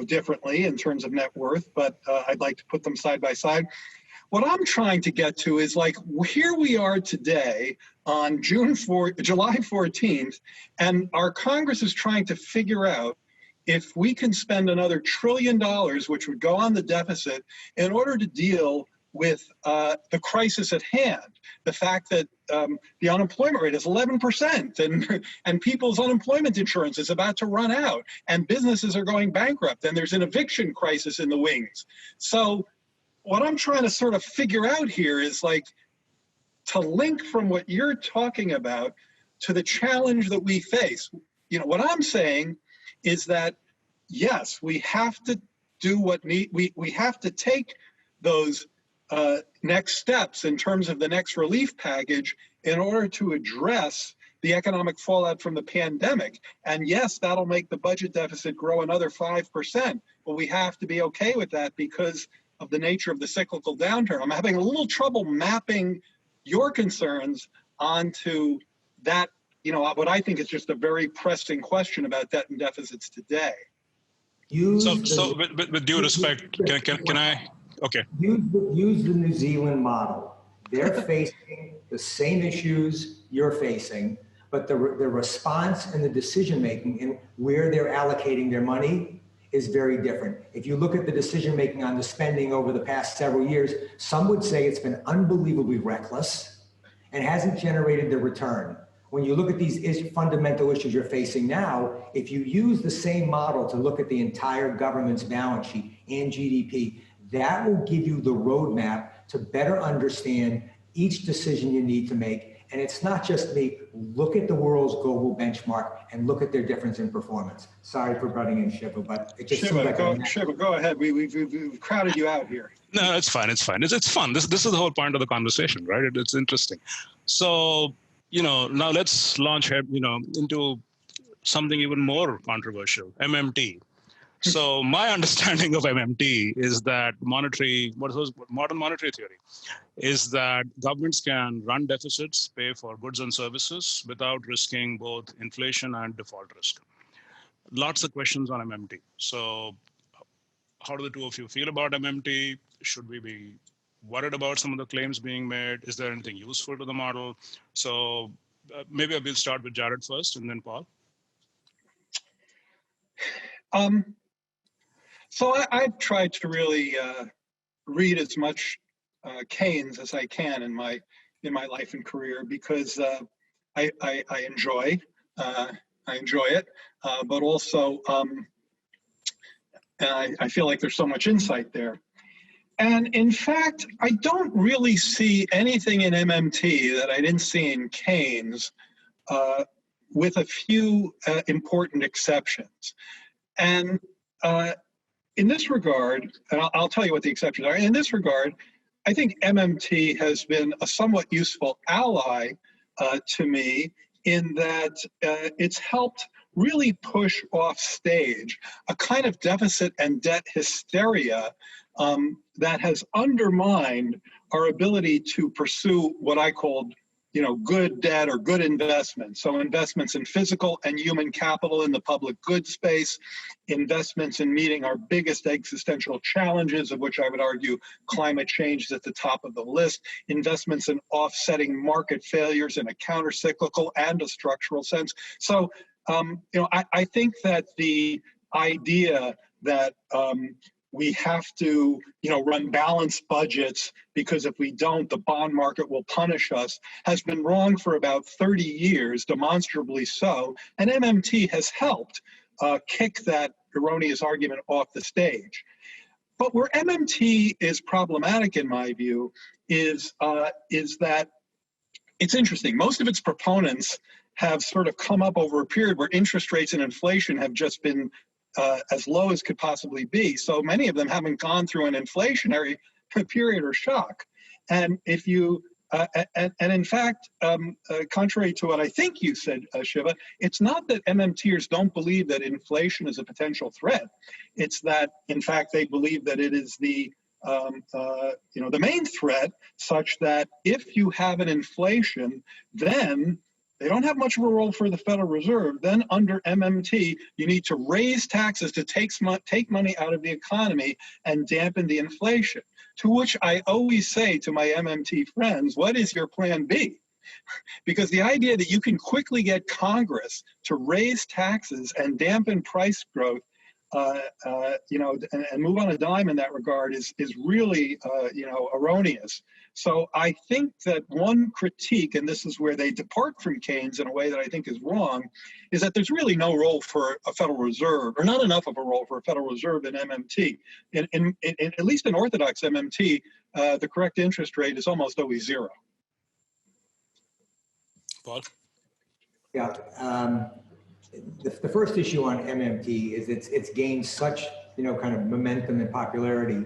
differently in terms of net worth, but I'd like to put them side by side. What I'm trying to get to is, like, here we are today on July 14th, and our Congress is trying to figure out if we can spend another $1 trillion, which would go on the deficit, in order to deal with the crisis at hand. The fact that the unemployment rate is 11%, and people's unemployment insurance is about to run out, and businesses are going bankrupt, and there's an eviction crisis in the wings. So what I'm trying to sort of figure out here is, like, to link from what you're talking about to the challenge that we face. What I'm saying is that, yes, we have to do we have to take those next steps in terms of the next relief package in order to address the economic fallout from the pandemic. And yes, that'll make the budget deficit grow another 5%, but we have to be okay with that because of the nature of the cyclical downturn. I'm having a little trouble mapping your concerns onto that, what I think is just a very pressing question about debt and deficits today. So with due respect, can I? Okay. Use the New Zealand model. They're facing the same issues you're facing, but the response and the decision-making and where they're allocating their money is very different. If you look at the decision-making on the spending over the past several years, some would say it's been unbelievably reckless and hasn't generated the return. When you look at these fundamental issues you're facing now, if you use the same model to look at the entire government's balance sheet and GDP, that will give you the roadmap to better understand each decision you need to make. And it's not just me. Look at the world's global benchmark and look at their difference in performance. Sorry for butting in, Shiva, but it just seems like Shiva, go ahead. We've crowded you out here. No, it's fine. It's fine. It's fun. This is the whole point of the conversation, right? It's interesting. So, now let's launch, into something even more controversial, MMT. So my understanding of MMT is that modern monetary theory is that governments can run deficits, pay for goods and services without risking both inflation and default risk. Lots of questions on MMT. So how do the two of you feel about MMT? Should we be worried about some of the claims being made? Is there anything useful to the model? So maybe I will start with Jared first and then Paul. So I've tried to really read as much Keynes as I can in my life and career because I enjoy it, but also and I feel like there's so much insight there. And in fact, I don't really see anything in MMT that I didn't see in Keynes, with a few important exceptions. And in this regard, and I'll tell you what the exceptions are. In this regard, I think MMT has been a somewhat useful ally to me in that it's helped really push off stage a kind of deficit and debt hysteria that has undermined our ability to pursue what I called good debt or good investments. So investments in physical and human capital in the public goods space, investments in meeting our biggest existential challenges, of which I would argue climate change is at the top of the list, investments in offsetting market failures in a counter-cyclical and a structural sense. So, I think that the idea that we have to, run balanced budgets because if we don't, the bond market will punish us, has been wrong for about 30 years, demonstrably so. And MMT has helped kick that erroneous argument off the stage. But where MMT is problematic, in my view, is that it's interesting. Most of its proponents have sort of come up over a period where interest rates and inflation have just been as low as could possibly be. So many of them haven't gone through an inflationary period or shock. And if you And in fact, contrary to what I think you said, Shiva, it's not that MMTers don't believe that inflation is a potential threat. It's that, in fact, they believe that it is the the main threat, such that if you have an inflation, then they don't have much of a role for the Federal Reserve. Then under MMT, you need to raise taxes to take money out of the economy and dampen the inflation. To which I always say to my MMT friends, what is your plan B? Because the idea that you can quickly get Congress to raise taxes and dampen price growth, and move on a dime in that regard is really, erroneous. So I think that one critique, and this is where they depart from Keynes in a way that I think is wrong, is that there's really no role for a Federal Reserve, or not enough of a role for a Federal Reserve in MMT. In at least in orthodox MMT, the correct interest rate is almost always zero. Paul? Yeah. The first issue on MMT is it's gained such kind of momentum and popularity.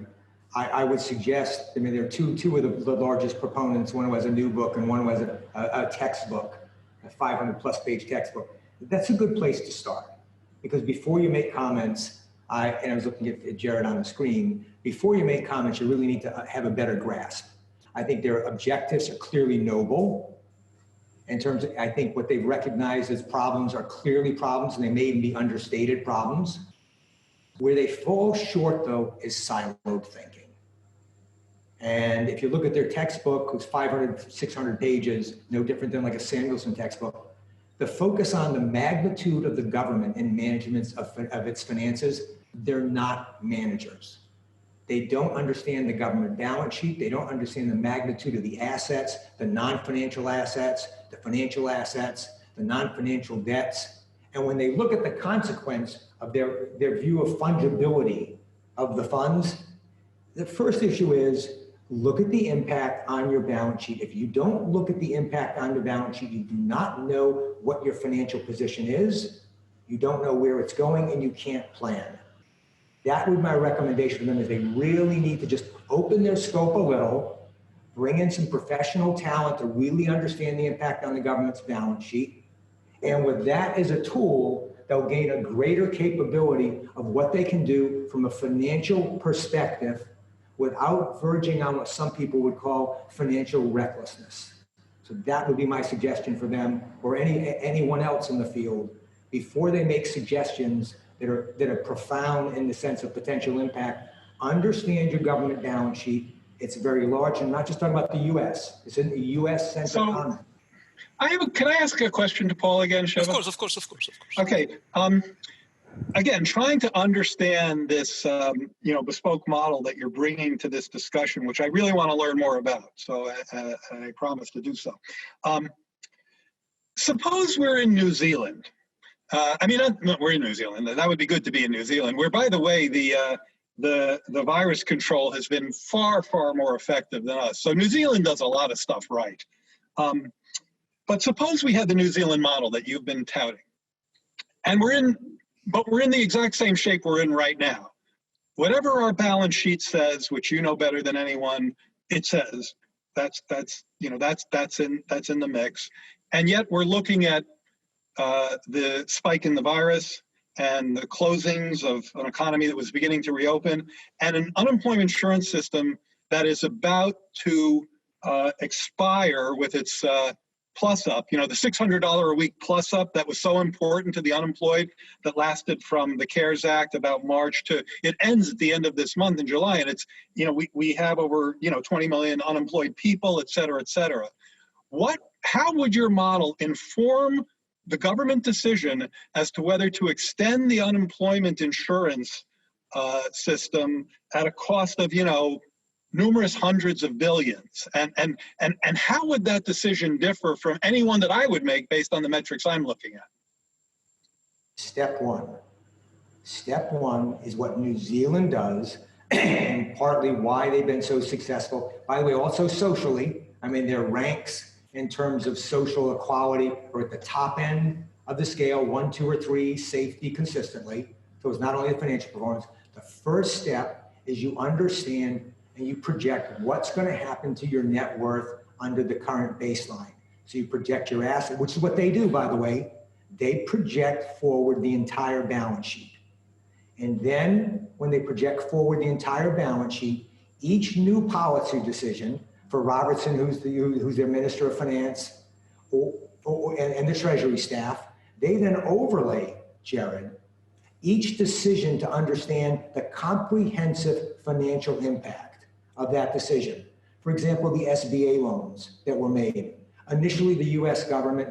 I would suggest, there are two of the largest proponents. One who has a new book and one who has a textbook, a 500+ page textbook. That's a good place to start, because before you make comments, and I was looking at Jared on the screen, before you make comments, you really need to have a better grasp. I think their objectives are clearly noble. In terms of, I think what they've recognized as problems are clearly problems, and they may even be understated problems. Where they fall short, though, is siloed thinking. And if you look at their textbook, it's 500, 600 pages, no different than like a Samuelson textbook, the focus on the magnitude of the government and management of its finances, they're not managers. They don't understand the government balance sheet. They don't understand the magnitude of the assets, the non-financial assets, the financial assets, the non-financial debts. And when they look at the consequence of their view of fungibility of the funds, the first issue is look at the impact on your balance sheet. If you don't look at the impact on your balance sheet, you do not know what your financial position is, you don't know where it's going, and you can't plan. That would be my recommendation to them, is they really need to just open their scope a little, bring in some professional talent to really understand the impact on the government's balance sheet. And with that as a tool, they'll gain a greater capability of what they can do from a financial perspective without verging on what some people would call financial recklessness. So that would be my suggestion for them, or anyone else in the field, before they make suggestions that are profound in the sense of potential impact. Understand your government balance sheet. It's very large, and not just talking about the U.S. It's in the U.S.-centric economy. Can I ask a question to Paul again, Shiva? Of course. Okay. Again, trying to understand this, bespoke model that you're bringing to this discussion, which I really want to learn more about. So I promise to do so. Suppose we're in New Zealand. We're in New Zealand. That would be good to be in New Zealand, where, by the way, the virus control has been far, far more effective than us. So New Zealand does a lot of stuff right. But suppose we had the New Zealand model that you've been touting, and we're in the exact same shape we're in right now. Whatever our balance sheet says, which you know better than anyone, it says that's in the mix. And yet we're looking at the spike in the virus and the closings of an economy that was beginning to reopen, and an unemployment insurance system that is about to expire with its plus up, the $600 a week plus up that was so important to the unemployed, that lasted from the CARES Act about March to, it ends at the end of this month in July. And it's, we have over, 20 million unemployed people, et cetera, et cetera. How would your model inform the government decision as to whether to extend the unemployment insurance system at a cost of, numerous hundreds of billions? And how would that decision differ from any one that I would make based on the metrics I'm looking at? Step one is what New Zealand does, and partly why they've been so successful. By the way, also socially, their ranks in terms of social equality are at the top end of the scale, 1, 2, or 3, safety consistently. So it's not only the financial performance. The first step is you understand and you project what's going to happen to your net worth under the current baseline. So you project your asset, which is what they do, by the way. They project forward the entire balance sheet. And then when they project forward the entire balance sheet, each new policy decision for Robertson, who's their Minister of Finance, and the Treasury staff, they then overlay, Jared, each decision to understand the comprehensive financial impact of that decision. For example, the SBA loans that were made. Initially, the US government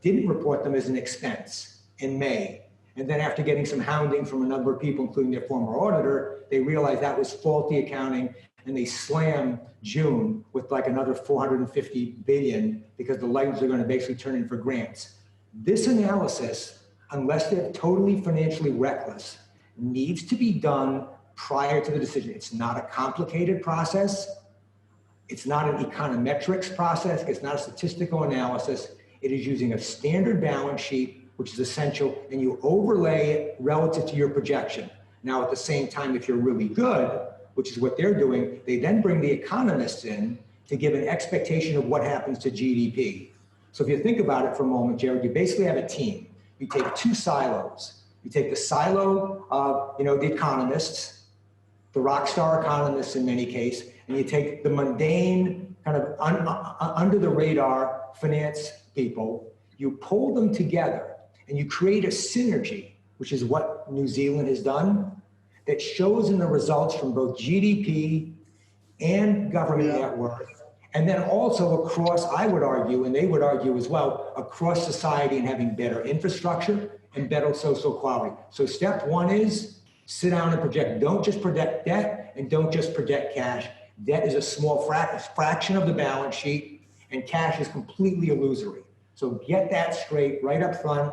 didn't report them as an expense in May. And then after getting some hounding from a number of people, including their former auditor, they realized that was faulty accounting, and they slammed June with like another $450 billion because the loans are going to basically turn in for grants. This analysis, unless they're totally financially reckless, needs to be done prior to the decision. It's not a complicated process. It's not an econometrics process. It's not a statistical analysis. It is using a standard balance sheet, which is essential, and you overlay it relative to your projection. Now, at the same time, if you're really good, which is what they're doing, they then bring the economists in to give an expectation of what happens to GDP. So if you think about it for a moment, Jared, you basically have a team. You take two silos. You take the silo of, the economists, the rock star economists in many cases, and you take the mundane, kind of under the radar finance people, you pull them together and you create a synergy, which is what New Zealand has done, that shows in the results from both GDP and government net worth. And then also across, I would argue, and they would argue as well, across society and having better infrastructure and better social quality. So step one is sit down and project. Don't just project debt and don't just project cash. Debt is a small fraction of the balance sheet, and cash is completely illusory. So get that straight right up front.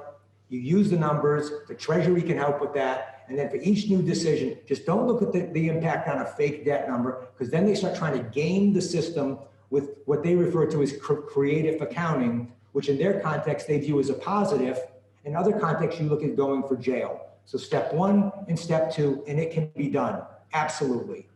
You use the numbers, the Treasury can help with that. And then for each new decision, just don't look at the impact on a fake debt number, because then they start trying to game the system with what they refer to as creative accounting, which in their context they view as a positive. In other contexts, you look at going for jail. So step one and step two, and it can be done. Absolutely.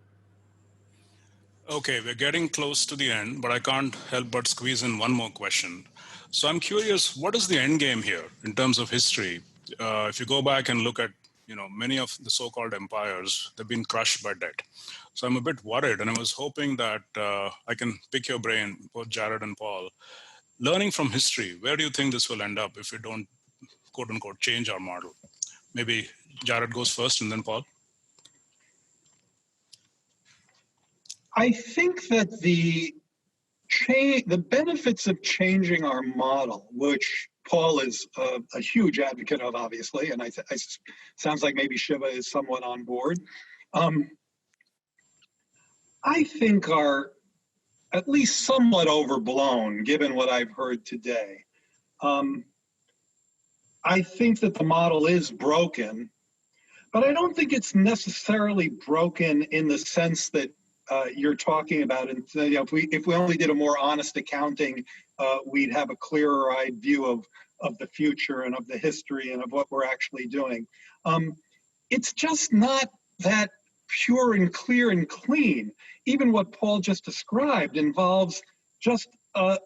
Okay, we're getting close to the end, but I can't help but squeeze in one more question. So I'm curious, what is the end game here in terms of history? If you go back and look at, many of the so-called empires, they've been crushed by debt. So I'm a bit worried, and I was hoping that I can pick your brain, both Jared and Paul. Learning from history, where do you think this will end up if we don't, quote unquote, change our model? Maybe Jared goes first and then Paul. I think that the benefits of changing our model, which Paul is a huge advocate of, obviously, and I sounds like maybe Shiva is somewhat on board, I think are at least somewhat overblown, given what I've heard today. I think that the model is broken, but I don't think it's necessarily broken in the sense that you're talking about. And if we only did a more honest accounting, we'd have a clearer-eyed view of the future and of the history and of what we're actually doing. It's just not that pure and clear and clean. Even what Paul just described involves just a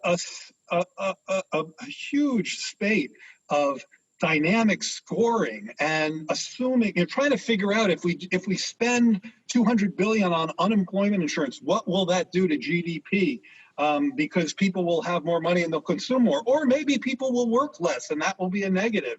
huge spate of dynamic scoring and assuming, trying to figure out if we spend $200 billion on unemployment insurance, what will that do to GDP? Because people will have more money and they'll consume more, or maybe people will work less and that will be a negative.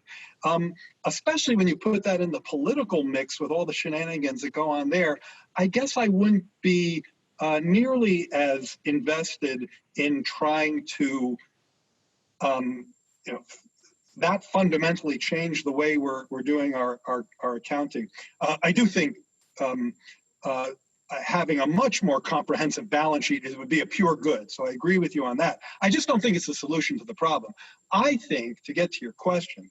Especially when you put that in the political mix with all the shenanigans that go on there, I guess I wouldn't be nearly as invested in trying to that fundamentally change the way we're doing our accounting. I do think having a much more comprehensive balance sheet would be a pure good. So I agree with you on that. I just don't think it's a solution to the problem. I think, to get to your question,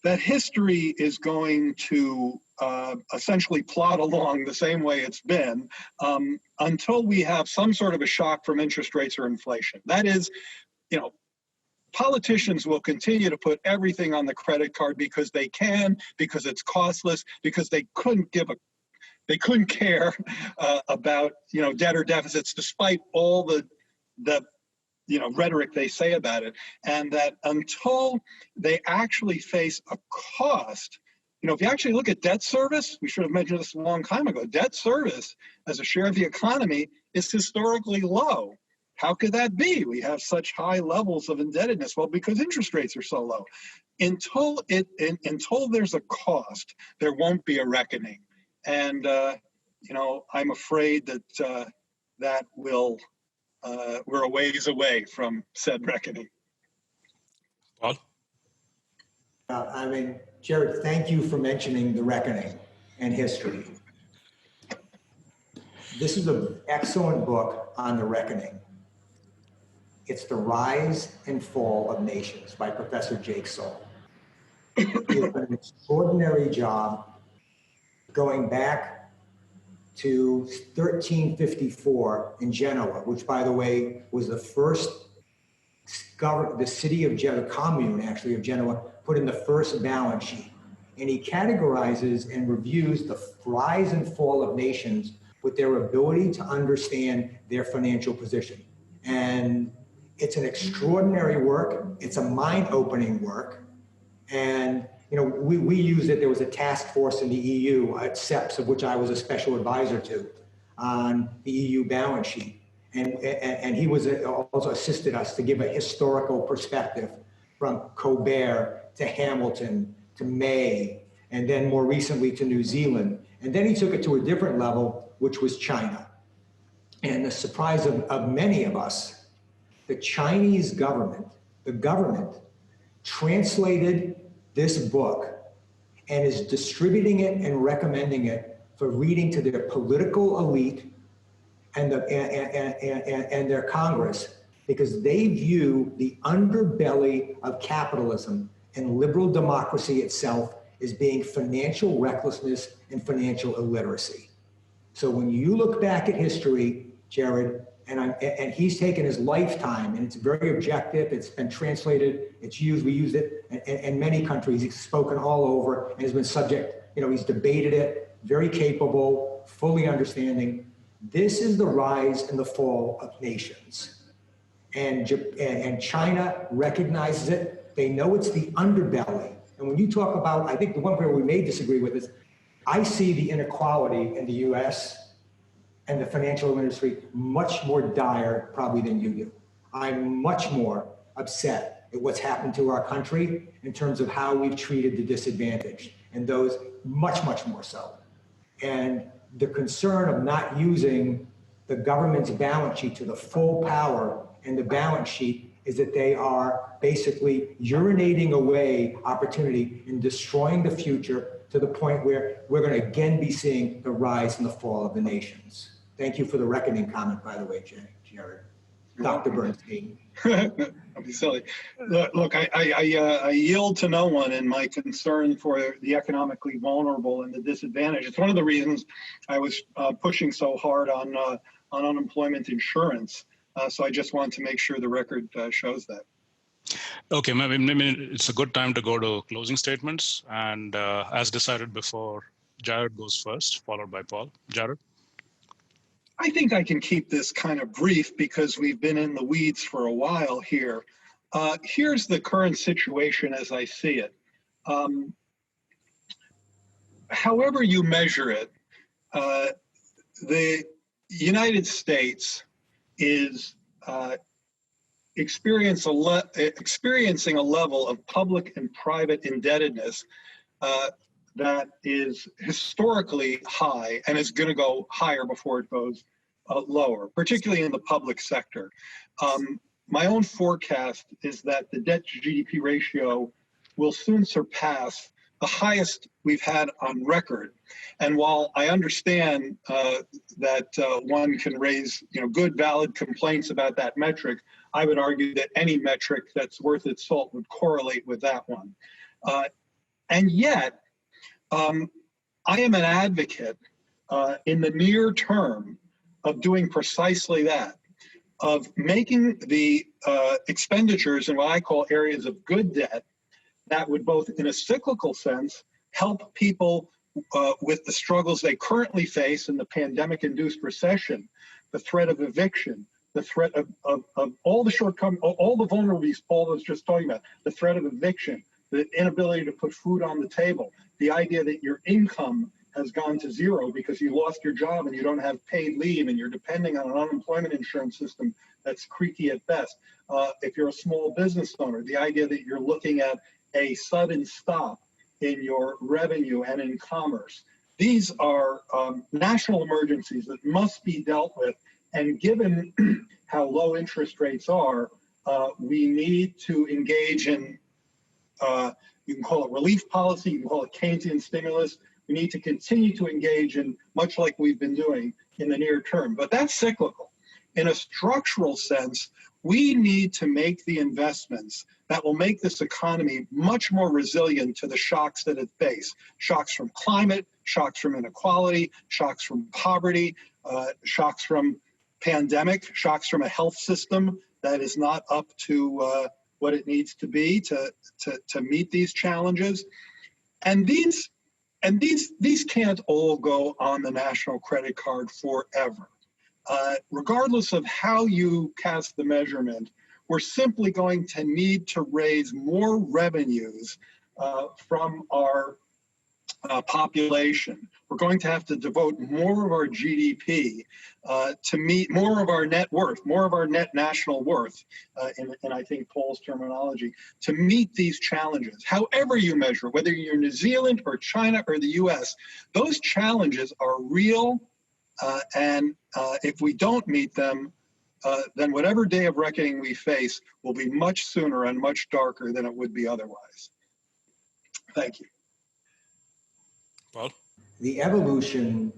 that history is going to essentially plod along the same way it's been until we have some sort of a shock from interest rates or inflation. That is, politicians will continue to put everything on the credit card because they can, because it's costless, because they couldn't care about debtor deficits, despite all the the rhetoric they say about it, and that until they actually face a cost, if you actually look at debt service, we should have mentioned this a long time ago, debt service as a share of the economy is historically low. How could that be? We have such high levels of indebtedness. Well, because interest rates are so low. Until there's a cost, there won't be a reckoning. And, I'm afraid that that will, we're a ways away from said reckoning. Paul? Jared, thank you for mentioning the reckoning and history. This is an excellent book on the reckoning. It's The Rise and Fall of Nations by Professor Jake Soll. He has done an extraordinary job going back to 1354 in Genoa, which, by the way, was the first the city of Genoa, commune actually of Genoa, put in the first balance sheet. And he categorizes and reviews the rise and fall of nations with their ability to understand their financial position. And it's an extraordinary work. It's a mind-opening work. And we used it. There was a task force in the EU at CEPS, of which I was a special advisor to, on the EU balance sheet. And he was also assisted us to give a historical perspective from Colbert to Hamilton to May, and then more recently to New Zealand. And then he took it to a different level, which was China. And the surprise of many of us, the Chinese government, translated this book and is distributing it and recommending it for reading to their political elite and their Congress, because they view the underbelly of capitalism and liberal democracy itself as being financial recklessness and financial illiteracy. So when you look back at history, Jared, and he's taken his lifetime, and it's very objective, it's been translated, it's used, we use it in many countries, he's spoken all over, and has been subject, he's debated it, very capable, fully understanding. This is the rise and the fall of nations. And China recognizes it. They know it's the underbelly. And when you talk about, I think the one where we may disagree with is, I see the inequality in the US and the financial industry much more dire probably than you do. I'm much more upset at what's happened to our country in terms of how we've treated the disadvantaged, and those much, much more so. And the concern of not using the government's balance sheet to the full power and the balance sheet is that they are basically urinating away opportunity and destroying the future to the point where we're going to again be seeing the rise and the fall of the nations. Thank you for the reckoning comment, by the way, Jared. Dr. Bernstein. Don't be silly. Look, I yield to no one in my concern for the economically vulnerable and the disadvantaged. It's one of the reasons I was pushing so hard on unemployment insurance. So I just want to make sure the record shows that. Okay, maybe it's a good time to go to closing statements. And as decided before, Jared goes first, followed by Paul. Jared? I think I can keep this kind of brief because we've been in the weeds for a while here. Here's the current situation as I see it. However you measure it, the United States is experiencing a level of public and private indebtedness that is historically high and is going to go higher before it goes lower, particularly in the public sector. My own forecast is that the debt to GDP ratio will soon surpass the highest we've had on record. And while I understand that one can raise good, valid complaints about that metric, I would argue that any metric that's worth its salt would correlate with that one. And yet, I am an advocate in the near term of doing precisely that, of making the expenditures in what I call areas of good debt that would both in a cyclical sense help people with the struggles they currently face in the pandemic-induced recession, the threat of eviction, the threat of all the shortcomings, all the vulnerabilities Paul was just talking about, the threat of eviction, the inability to put food on the table, the idea that your income has gone to zero because you lost your job and you don't have paid leave and you're depending on an unemployment insurance system that's creaky at best. If you're a small business owner, the idea that you're looking at a sudden stop in your revenue and in commerce. These are national emergencies that must be dealt with. And given how low interest rates are, we need to engage in, you can call it relief policy, you can call it Keynesian stimulus. We need to continue to engage in, much like we've been doing in the near term, but that's cyclical. In a structural sense, we need to make the investments that will make this economy much more resilient to the shocks that it faces. Shocks from climate, shocks from inequality, shocks from poverty, shocks from pandemic, shocks from a health system that is not up to what it needs to be to meet these challenges. And these can't all go on the national credit card forever. Regardless of how you cast the measurement, we're simply going to need to raise more revenues from our population. We're going to have to devote more of our GDP to meet more of our net worth, more of our net national worth, in I think Paul's terminology, to meet these challenges. However you measure, whether you're New Zealand or China or the US, those challenges are real, and if we don't meet them, then whatever day of reckoning we face will be much sooner and much darker than it would be otherwise. Thank you. Paul? The evolution,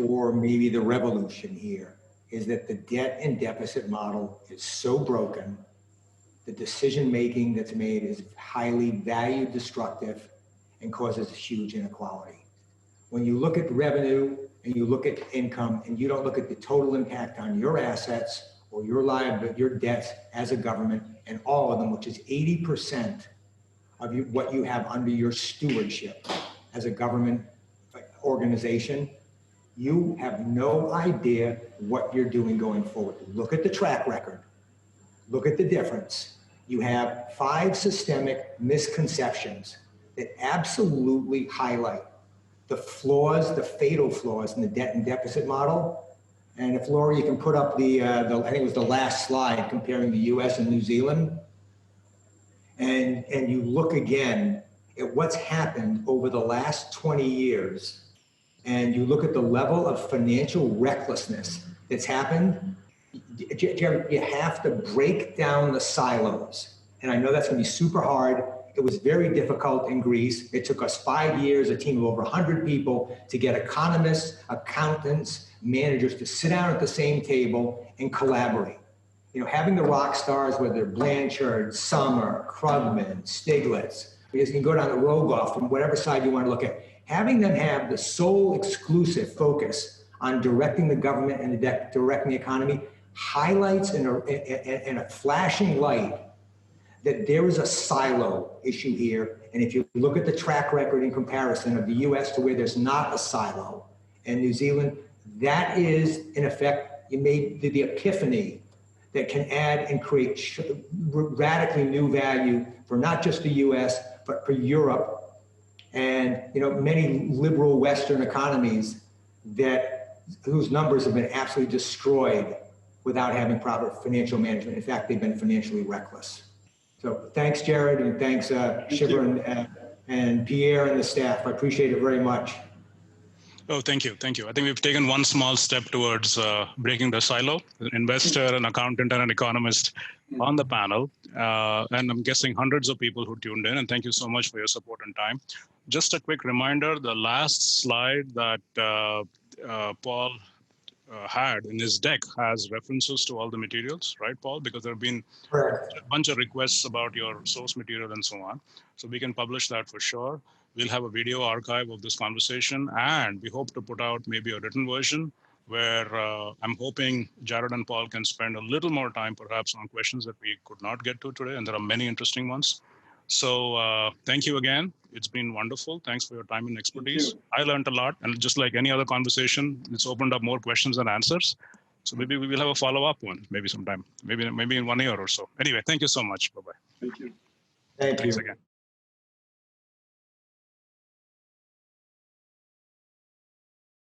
or maybe the revolution here, is that the debt and deficit model is so broken, the decision-making that's made is highly value destructive and causes huge inequality. When you look at revenue and you look at income and you don't look at the total impact on your assets or your liability, your debts as a government, and all of them, which is 80% of what you have under your stewardship as a government organization, you have no idea what you're doing going forward. Look at the track record. Look at the difference. You have 5 systemic misconceptions that absolutely highlight the flaws, the fatal flaws in the debt and deficit model. And if Laura, you can put up the I think it was the last slide comparing the US and New Zealand. And you look again at what's happened over the last 20 years, and you look at the level of financial recklessness that's happened, Jared, you have to break down the silos. And I know that's going to be super hard. It was very difficult in Greece. It took us 5 years, a team of over 100 people, to get economists, accountants, managers to sit down at the same table and collaborate. You know, having the rock stars, whether they're Blanchard, Summer, Krugman, Stiglitz, because you can go down the Rogoff from whatever side you want to look at, having them have the sole exclusive focus on directing the government and directing the economy highlights in a flashing light that there is a silo issue here. And if you look at the track record in comparison of the US to where there's not a silo, and New Zealand, that is, in effect, you made the epiphany that can add and create radically new value for not just the US, but for Europe and, you know, many liberal Western economies whose numbers have been absolutely destroyed without having proper financial management. In fact, they've been financially reckless. So thanks, Jared, and thanks, Shivaram and Pierre and the staff. I appreciate it very much. Oh, thank you. Thank you. I think we've taken one small step towards breaking the silo, an investor, an accountant, and an economist on the panel. And I'm guessing hundreds of people who tuned in, and thank you so much for your support and time. Just a quick reminder, the last slide that Paul had in his deck has references to all the materials, right, Paul? Because there have been a bunch of requests about your source material and so on. So we can publish that for sure. We'll have a video archive of this conversation, and we hope to put out maybe a written version where I'm hoping Jared and Paul can spend a little more time perhaps on questions that we could not get to today, and there are many interesting ones. So thank you again. It's been wonderful. Thanks for your time and expertise. I learned a lot, and just like any other conversation, it's opened up more questions and answers. So maybe we will have a follow-up one, maybe sometime, maybe in 1 year or so. Anyway, thank you so much. Bye-bye. Thank you. Thank Thanks you. again.